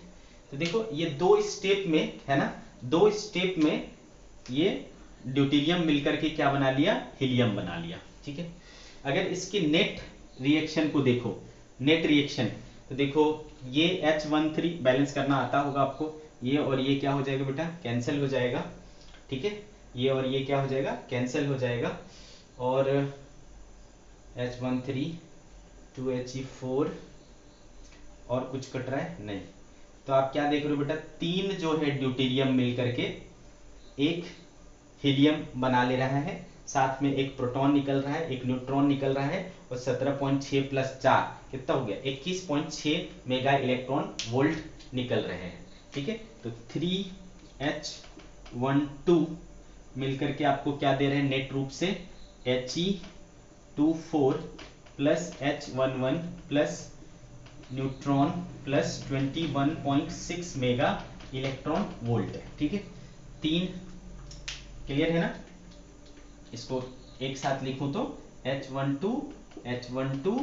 तो देखो ये दो स्टेप में है ना, दो स्टेप में ये ड्यूटेरियम मिलकर के क्या बना लिया, हीलियम बना लिया, ठीक है। अगर इसके नेट रिएक्शन को देखो, नेट रिएक्शन, तो देखो ये H13 बैलेंस करना आता होगा आपको, ये और ये क्या हो जाएगा बेटा, कैंसिल हो जाएगा, ठीक है, ये और ये क्या हो जाएगा, कैंसिल हो जाएगा। और H13 2He4 और कुछ कट रहा है नहीं, तो आप क्या देख रहे हो बेटा, तीन जो है ड्यूटेरियम मिल करके एक हीलियम बना ले रहा है, साथ में एक प्रोटॉन निकल रहा है, एक न्यूट्रॉन निकल रहा है, और 17.6 प्लस 4 कितना हो गया, 21.6 मेगा इलेक्ट्रॉन वोल्ट निकल रहे हैं, ठीक है। तो 3H12 मिलकर के आपको क्या दे रहे हैं, नेट रूप से He24 plus H11 plus neutron plus 21.6 mega electron volt है, ठीक है। तीन क्लियर है ना, इसको एक साथ लिखूं तो H12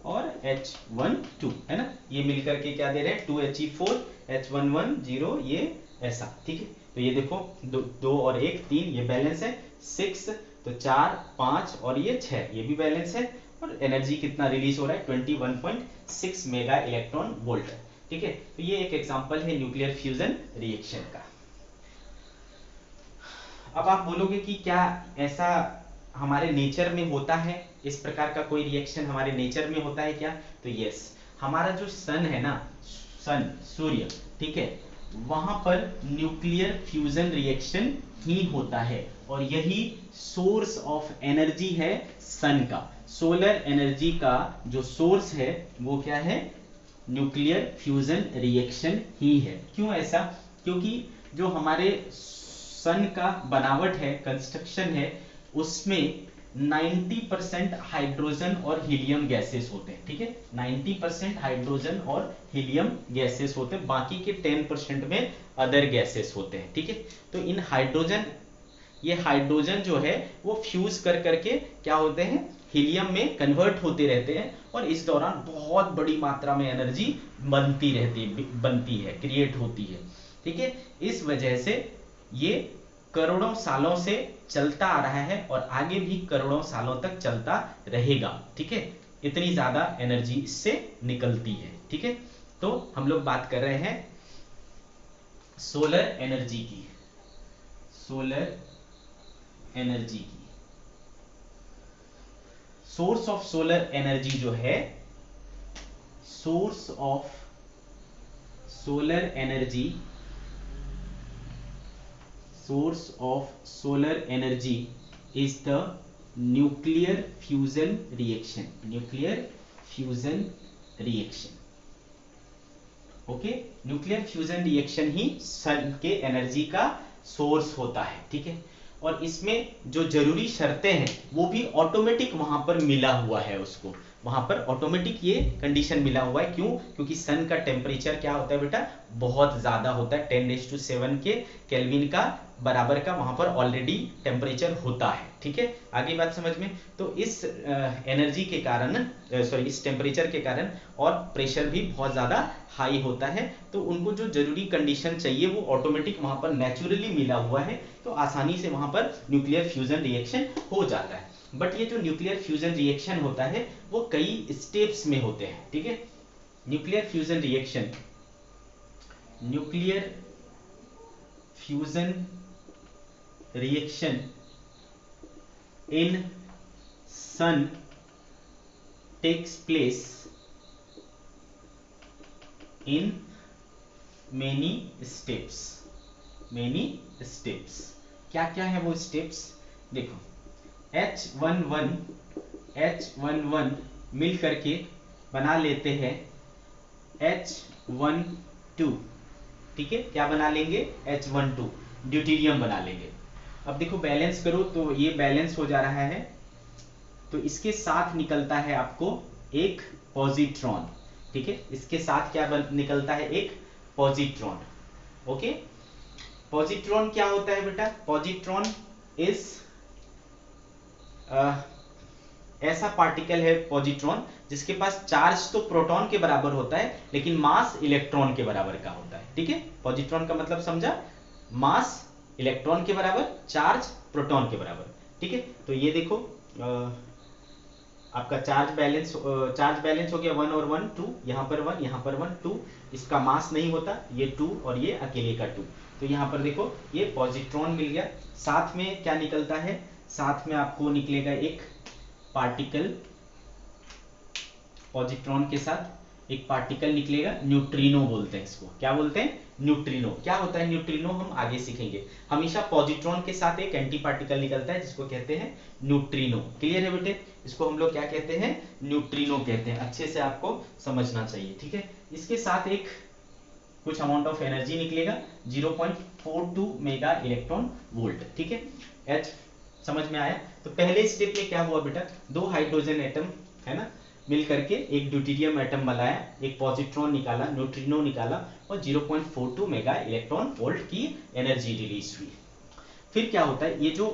और H12 है ना, ये मिलकर के क्या दे रहे हैं 2He4 H11 0, ये ऐसा, ठीक है। तो ये देखो दो और एक 3, ये बैलेंस है 6, तो 4 5 और ये 6, ये भी बैलेंस है, और एनर्जी कितना रिलीज हो रहा है 21.6 मेगा इलेक्ट्रॉन वोल्ट, ठीक है। तो ये एक एग्जांपल है न्यूक्लियर फ्यूजन रिएक्शन का। अब आप बोलोगे कि क्या ऐसा हमारे नेचर में होता है, इस प्रकार का कोई रिएक्शन हमारे नेचर में होता है क्या, तो यस, हमारा जो सन है ना, सन सूर्य, ठीक है, वहां पर न्यूक्लियर फ्यूजन रिएक्शन ही होता है, और यही सोर्स ऑफ एनर्जी है सन का, सोलर एनर्जी का जो सोर्स है वो क्या है, न्यूक्लियर फ्यूजन रिएक्शन ही है। क्यों ऐसा, क्योंकि जो हमारे सन का बनावट है, कंस्ट्रक्शन है, उसमें 90% हाइड्रोजन और हीलियम गैसेस होते हैं, ठीक है, 90% हाइड्रोजन और हीलियम गैसेस होते हैं, बाकी के 10% में अदर गैसेस होते हैं, ठीक है। तो इन हाइड्रोजन, ये हाइड्रोजन जो है वो फ्यूज कर करके क्या होते हैं, हीलियम में कन्वर्ट होते रहते हैं, और इस दौरान बहुत बड़ी मात्रा में एनर्जी बनती है, क्रिएट होती है, ठीक है। इस वजह से ये करोड़ों सालों से चलता आ रहा है और आगे भी करोड़ों सालों तक चलता रहेगा, ठीक है, इतनी ज्यादा एनर्जी इससे निकलती है, ठीक है। तो हम लोग बात कर रहे हैं सोलर एनर्जी की, सोलर एनर्जी की। सोर्स ऑफ सोलर एनर्जी जो है, source of solar energy, source of solar energy is the nuclear fusion reaction, nuclear fusion reaction. Okay, nuclear fusion reaction ही सन के एनर्जी का सोर्स होता है, ठीक है। और इसमें जो जरूरी शर्तें हैं वो भी ऑटोमेटिक वहां पर मिला हुआ है, उसको वहां पर ऑटोमेटिक ये कंडीशन मिला हुआ है। क्यों? क्योंकि सन का टेम्परेचर क्या होता है बेटा, बहुत ज्यादा होता है, 10⁻⁷ के केल्विन का बराबर का वहां पर ऑलरेडी टेम्परेचर होता है, ठीक है। आगे बात समझ में। तो इस एनर्जी के कारण, सॉरी इस टेम्परेचर के कारण और प्रेशर भी बहुत ज्यादा हाई होता है, तो उनको जो जरूरी कंडीशन चाहिए वो ऑटोमेटिक वहां पर नेचुरली मिला हुआ है, तो आसानी से वहां पर न्यूक्लियर फ्यूजन रिएक्शन हो जाता है। बट ये जो न्यूक्लियर फ्यूजन रिएक्शन होता है वो कई स्टेप्स में होते हैं, ठीक है। Nuclear fusion reaction, nuclear fusion reaction in sun takes place in many steps, many steps. क्या क्या है वो स्टेप्स? देखो, H11 मिल करके बना लेते हैं H12, ठीक है। क्या बना लेंगे? H12 ड्यूटेरियम बना लेंगे। अब देखो बैलेंस करो तो ये बैलेंस हो जा रहा है, तो इसके साथ निकलता है आपको एक पॉजिट्रॉन, ठीक है। इसके साथ क्या निकलता है? एक पॉजिट्रॉन, ओके। पॉजिट्रॉन क्या होता है बेटा? पॉजिट्रॉन इज ऐसा पार्टिकल है पॉजिट्रॉन जिसके पास चार्ज तो प्रोटॉन के बराबर होता है लेकिन मास इलेक्ट्रॉन के बराबर का होता है, ठीक है। पॉजिट्रॉन का मतलब समझा? मास इलेक्ट्रॉन के बराबर, चार्ज प्रोटॉन के बराबर, ठीक है। तो ये देखो आपका चार्ज बैलेंस हो गया 1 और 1 2, यहाँ पर 1 यहाँ पर 1 2, इसका मास नहीं होता, ये 2 और ये अकेले का 2। तो यहाँ पर देखो ये पॉजिट्रॉन मिल गया। साथ में क्या निकलता है? साथ में आपको निकलेगा एक पार्टिकल, पॉजिट्रॉन के साथ एक पार्टिकल निकलेगा, न्यूट्रिनो बोलते हैं इसको। क्या बोलते हैं? न्यूट्रिनो। क्या होता है न्यूट्रिनो हम आगे सीखेंगे। हमेशा पॉजिट्रॉन के साथ एक एंटी पार्टिकल निकलता है जिसको कहते हैं न्यूट्रिनो। क्लियर है बेटे? इसको हम लोग क्या कहते हैं? न्यूट्रिनो कहते हैं। अच्छे से आपको समझना चाहिए, ठीक है। इसके साथ एक कुछ अमाउंट ऑफ एनर्जी निकलेगा 0.42 मेगा इलेक्ट्रॉन वोल्ट, ठीक है। एच समझ में आया? तो पहले स्टेप में क्या हुआ बेटा? दो हाइड्रोजन एटम है ना मिल करके एक ड्यूटेरियम एटम बनाया, एक पॉजिट्रॉन निकाला, न्यूट्रिनो निकाला और 0.42 मेगा इलेक्ट्रॉन वोल्ट की एनर्जी रिलीज हुई। फिर क्या होता है? ये जो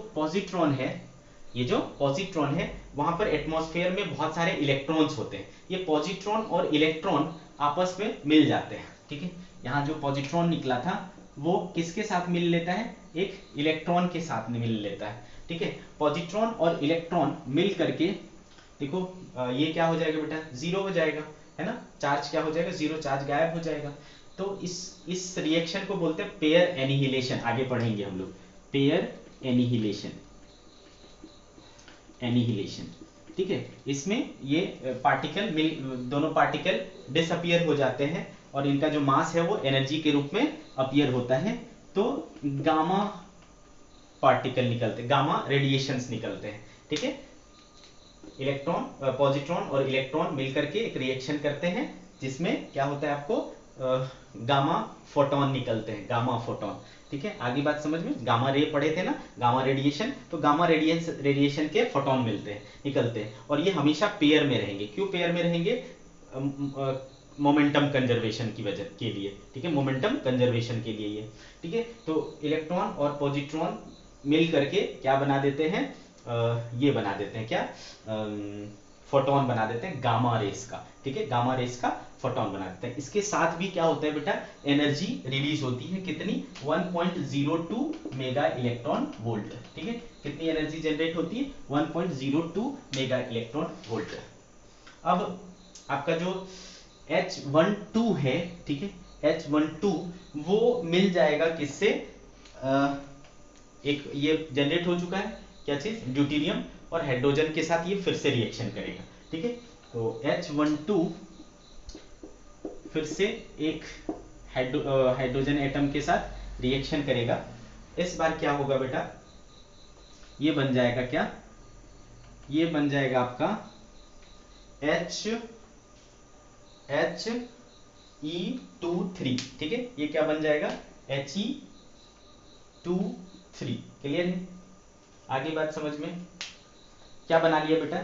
पॉजिट्रॉन है वहां पर एटमॉस्फेयर में बहुत सारे इलेक्ट्रॉन्स होते हैं। ये पॉजिट्रॉन और इलेक्ट्रॉन आपस में मिल जाते हैं, ठीक है। यहाँ जो पॉजिट्रॉन निकला था वो किसके साथ मिल लेता है? एक इलेक्ट्रॉन के साथ मिल लेता है, ठीक है। पॉजिट्रॉन और इलेक्ट्रॉन मिल करके देखो ये क्या हो जाएगा बेटा? जीरो हो जाएगा, है ना। चार्ज क्या हो जाएगा? जीरो, चार्ज गायब हो जाएगा। तो इस रिएक्शन को बोलते हैं पेयर एनिहिलेशन। आगे पढ़ेंगे हम लोग पेयर एनिहिलेशन, ठीक है। इसमें ये पार्टिकल दोनों पार्टिकल डिसअपियर हो जाते हैं और इनका जो मास है वो एनर्जी के रूप में अपीयर होता है। तो गामा पार्टिकल निकलते, गामा रेडिएशंस निकलते हैं, ठीक है। इलेक्ट्रॉन, पॉजिट्रॉन और इलेक्ट्रॉन मिलकर के एक रिएक्शन करते हैं जिसमें क्या होता है? आपको गामा फोटोन निकलते हैं, गामा फोटोन, ठीक है। आगे बात समझ में? गामा रे पढ़े थे ना, गामा रेडिएशन। तो गामा रेडिएशन के फोटोन निकलते हैं और ये हमेशा पेयर में रहेंगे। क्यों पेयर में रहेंगे? मोमेंटम कंजर्वेशन की वजह के लिए, ठीक है। मोमेंटम कंजर्वेशन के लिए ये, ठीक है। तो इलेक्ट्रॉन और पॉजिट्रॉन मिल करके क्या बना देते हैं? ये बना देते हैं क्या? फोटोन बना देते हैं गामा रेस का, ठीक है। गामा रेस का फोटोन बना देते हैं। इसके साथ भी क्या होता है बेटा? एनर्जी रिलीज होती है। कितनी? 1.02 मेगा इलेक्ट्रॉन वोल्ट, ठीक है। कितनी एनर्जी जनरेट होती है? 1.02 मेगा इलेक्ट्रॉन वोल्ट। अब आपका जो H12 है, ठीक है, H12 वो मिल जाएगा किससे? एक ये जनरेट हो चुका है, क्या चीज? ड्यूटेरियम, और हाइड्रोजन के साथ ये फिर से रिएक्शन करेगा, ठीक है। तो H12 फिर से एक हाइड्रोजन एटम के साथ रिएक्शन करेगा। इस बार क्या होगा बेटा, ये बन जाएगा क्या, ये बन जाएगा आपका HE23, ठीक है, ये क्या बन जाएगा He23। क्लियर है, आगे बात समझ में। क्या बना लिया बेटा,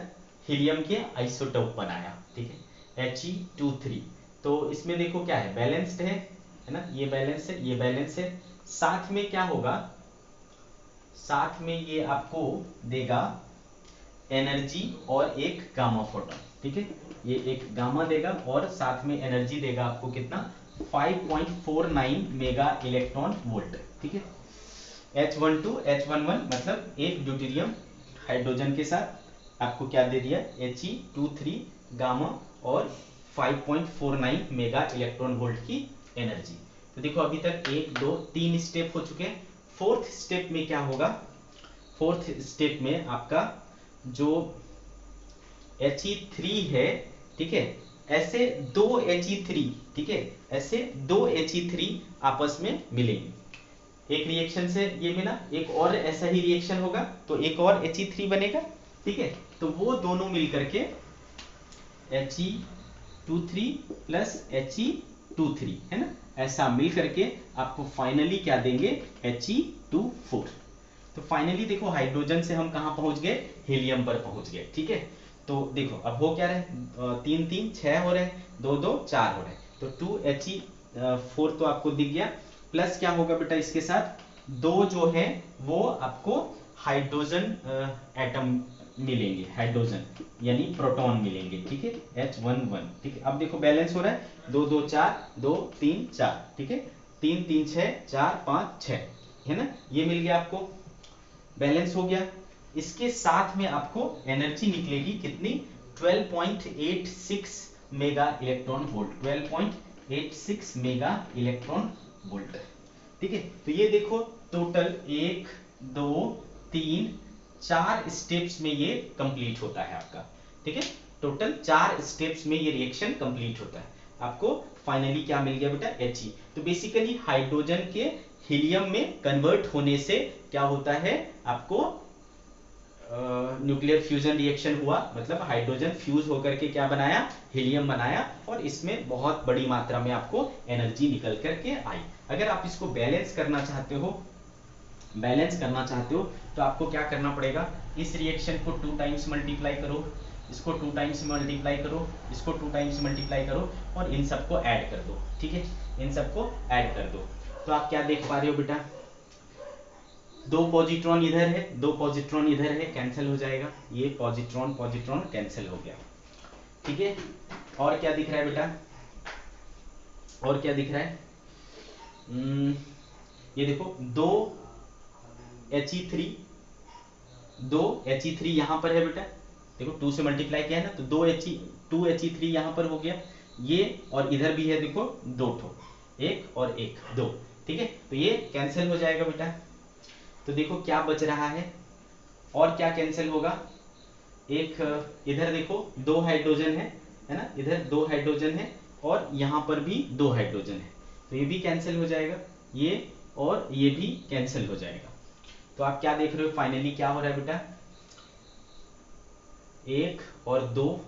हीलियम के आइसोटोप बनाया, ठीक है, He23। तो इसमें देखो क्या है, बैलेंस्ड है ना, ये बैलेंस है, ये बैलेंस है। साथ में क्या होगा, साथ में ये आपको देगा एनर्जी और एक गामा फोटोन, ठीक है, ये एक गामा देगा और साथ में एनर्जी देगा आपको कितना, 5.49 मेगा इलेक्ट्रॉन वोल्ट, ठीक है। H11 मतलब एक ड्यूटेरियम हाइड्रोजन के साथ आपको क्या दे दिया, He23 गामा और 5.49 मेगा इलेक्ट्रॉन वोल्ट की एनर्जी। तो देखो अभी तक 1 2 3 स्टेप हो चुके हैं। फोर्थ स्टेप में क्या होगा, फोर्थ स्टेप में आपका जो He3 है, ठीक है, ऐसे दो He3, ठीक है, ऐसे दो He3 आपस में मिलेंगे। एक रिएक्शन से ये मिला, एक और ऐसा ही रिएक्शन होगा तो एक और He3 बनेगा, ठीक है। तो वो दोनों मिलकर के He23 प्लस He23 है ना, ऐसा मिल करके आपको फाइनली क्या देंगे, He24। तो फाइनली देखो हाइड्रोजन से हम कहां पहुंच गए, हीलियम पर पहुंच गए, ठीक है। तो देखो अब हो क्या रहे, 3 3 6 हो रहे, 2 2 4 हो रहे, तो 2He4 तो आपको दिख गया, प्लस क्या होगा बेटा इसके साथ, दो जो है वो आपको हाइड्रोजन एटम मिलेंगे, हाइड्रोजन यानी प्रोटॉन मिलेंगे, ठीक है, H11, ठीक है। अब देखो बैलेंस हो रहा है, 2 2 4 2 3 4, ठीक है, 3 3 6 4 5 6 है ना, ये मिल गया आपको, बैलेंस हो गया। इसके साथ में आपको एनर्जी निकलेगी कितनी, 12.86 mega electron volt, 12.86 mega electron volt, ठीक है। तो ये देखो टोटल 1 2 3 4 स्टेप्स में ये कंप्लीट होता है आपका, ठीक है, टोटल 4 स्टेप्स में ये रिएक्शन कंप्लीट होता है। आपको फाइनली क्या मिल गया बेटा, He। तो बेसिकली हाइड्रोजन के हीलियम में कन्वर्ट होने से क्या होता है, आपको न्यूक्लियर फ्यूजन रिएक्शन हुआ, मतलब हाइड्रोजन फ्यूज होकर के क्या बनाया, हीलियम बनाया, और इसमें बहुत बड़ी मात्रा में आपको एनर्जी निकल करके आई। अगर आप इसको बैलेंस करना चाहते हो, बैलेंस करना चाहते हो तो आपको क्या करना पड़ेगा, इस रिएक्शन को 2 टाइम्स मल्टीप्लाई करो, इसको 2 टाइम्स मल्टीप्लाई करो, इसको 2 टाइम्स मल्टीप्लाई करो और इन सबको ऐड कर दो, ठीक है, इन सबको ऐड कर दो। तो आप क्या देख पा रहे हो बेटा, 2 पॉजिट्रॉन इधर है, 2 पॉजिट्रॉन इधर है, कैंसिल हो जाएगा, ये पॉजिट्रॉन पॉजिट्रॉन कैंसिल हो गया, ठीक है। और क्या दिख रहा है बेटा, और क्या दिख रहा है, ये देखो 2 He3, 2 He3 यहां पर है बेटा, देखो 2 से मल्टीप्लाई किया है ना, तो 2 He3 यहां पर हो गया, ये और इधर भी है देखो 2 ठो, एक और एक 2, ठीक है, तो ये कैंसिल हो जाएगा बेटा। तो देखो क्या बच रहा है, और क्या कैंसिल होगा, एक इधर देखो 2 हाइड्रोजन है ना, इधर 2 हाइड्रोजन है और यहां पर भी 2 हाइड्रोजन है, तो ये भी कैंसिल हो जाएगा, ये और ये भी कैंसिल हो जाएगा। तो आप क्या देख रहे हो, फाइनली क्या हो रहा है बेटा, 1 और 2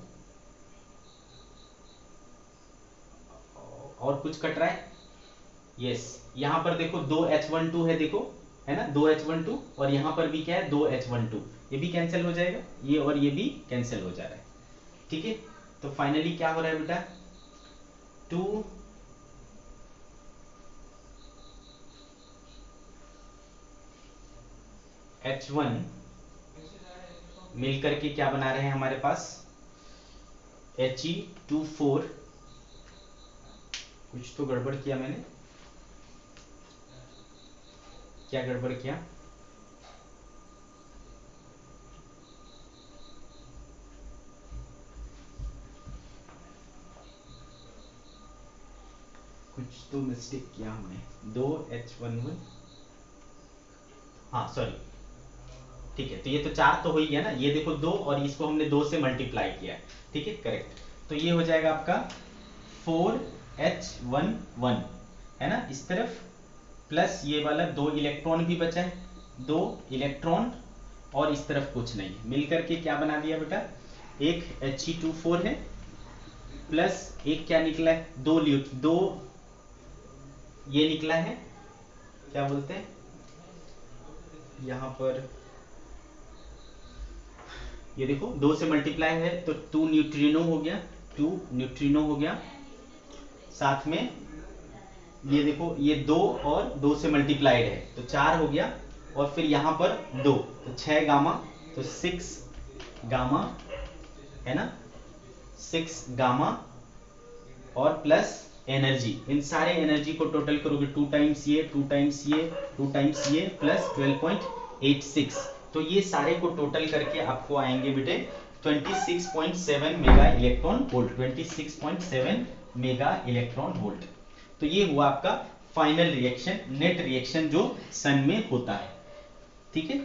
और कुछ कट रहा है, यस, यहां पर देखो 2H12 है, देखो है ना, 2H12 और यहां पर भी क्या है, 2H12, ये भी कैंसिल हो जाएगा, ये और ये भी कैंसिल हो जा रहा है, ठीक है। तो फाइनली क्या हो रहा है बेटा, 2 H1 मिलकर के क्या बना रहे हैं हमारे पास, He24, कुछ तो गड़बड़ किया मैंने, क्या गड़बड़ किया, कुछ तो मिस्टेक किया हमने, 2H11, हाँ सॉरी, ठीक है। तो ये तो 4 तो हो ही गया ना, ये देखो 2 और इसको हमने 2 से मल्टीप्लाई किया है, ठीक है, करेक्ट। तो ये हो जाएगा आपका 4 H11 है ना, इस तरफ प्लस ये वाला 2 इलेक्ट्रॉन भी बचा है, 2 इलेक्ट्रॉन, और इस तरफ कुछ नहीं है, मिलकर के क्या बना दिया बेटा, एक He24 है, प्लस एक क्या निकला है, दो ये निकला है, क्या बोलते हैं यहां पर, ये देखो 2 से मल्टीप्लाई है तो 2 न्यूट्रिनो हो गया, 2 न्यूट्रिनो हो गया, साथ में ये देखो ये 2 और 2 से मल्टीप्लाइड है तो 4 हो गया, और फिर यहां पर 2 तो 6 गामा, तो 6 गामा है ना, 6 गामा, और प्लस एनर्जी, इन सारे एनर्जी को टोटल करोगे 2 टाइम्स ये 2 टाइम्स ये 2 टाइम्स ये प्लस 12.86, तो ये सारे को टोटल करके आपको आएंगे बेटे 26.7 mega electron volt, 26.7 mega electron volt. तो ये हुआ आपका फाइनल रिएक्शन, नेट रिएक्शन जो सन में होता है, ठीक है।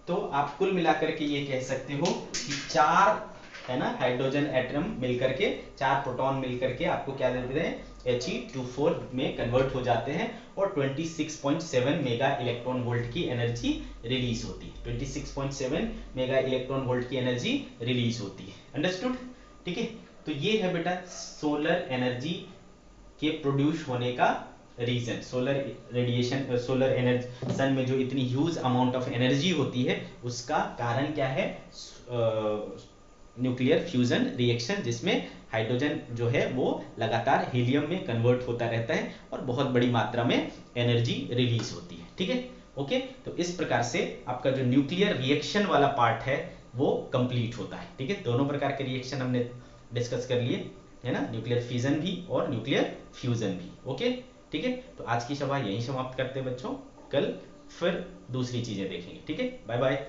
तो आप कुल मिलाकर के ये कह सकते हो कि 4 है ना हाइड्रोजन एटम मिलकर के, 4 प्रोटॉन मिलकर के आपको क्या देते हैं, He24 में कन्वर्ट हो जाते हैं, और 26.7 मेगा इलेक्ट्रॉन वोल्ट की एनर्जी रिलीज होती है, 26.7 मेगा इलेक्ट्रॉन वोल्ट की एनर्जी रिलीज होती है, अंडरस्टूड, ठीक है। तो ये है बेटा सोलर एनर्जी के प्रोड्यूस होने का reason, solar radiation, solar energy, sun में जो इतनी ह्यूज अमाउंट ऑफ एनर्जी होती है उसका कारण क्या है, न्यूक्लियर फ्यूजन रिएक्शन, जिसमें हाइड्रोजन जो है वो लगातार हीलियम में कन्वर्ट होता रहता है और बहुत बड़ी मात्रा में एनर्जी रिलीज होती है, ठीक है, ओके। तो इस प्रकार से आपका जो न्यूक्लियर रिएक्शन वाला पार्ट है वो कंप्लीट होता है, ठीक है। दोनों प्रकार के रिएक्शन हमने डिस्कस कर लिए है ना, न्यूक्लियर फिजन भी और न्यूक्लियर फ्यूजन भी, ओके, ठीक है। तो आज की सभा यहीं समाप्त करते हैं बच्चों, कल फिर दूसरी चीजें देखेंगे, ठीक है, बाय बाय।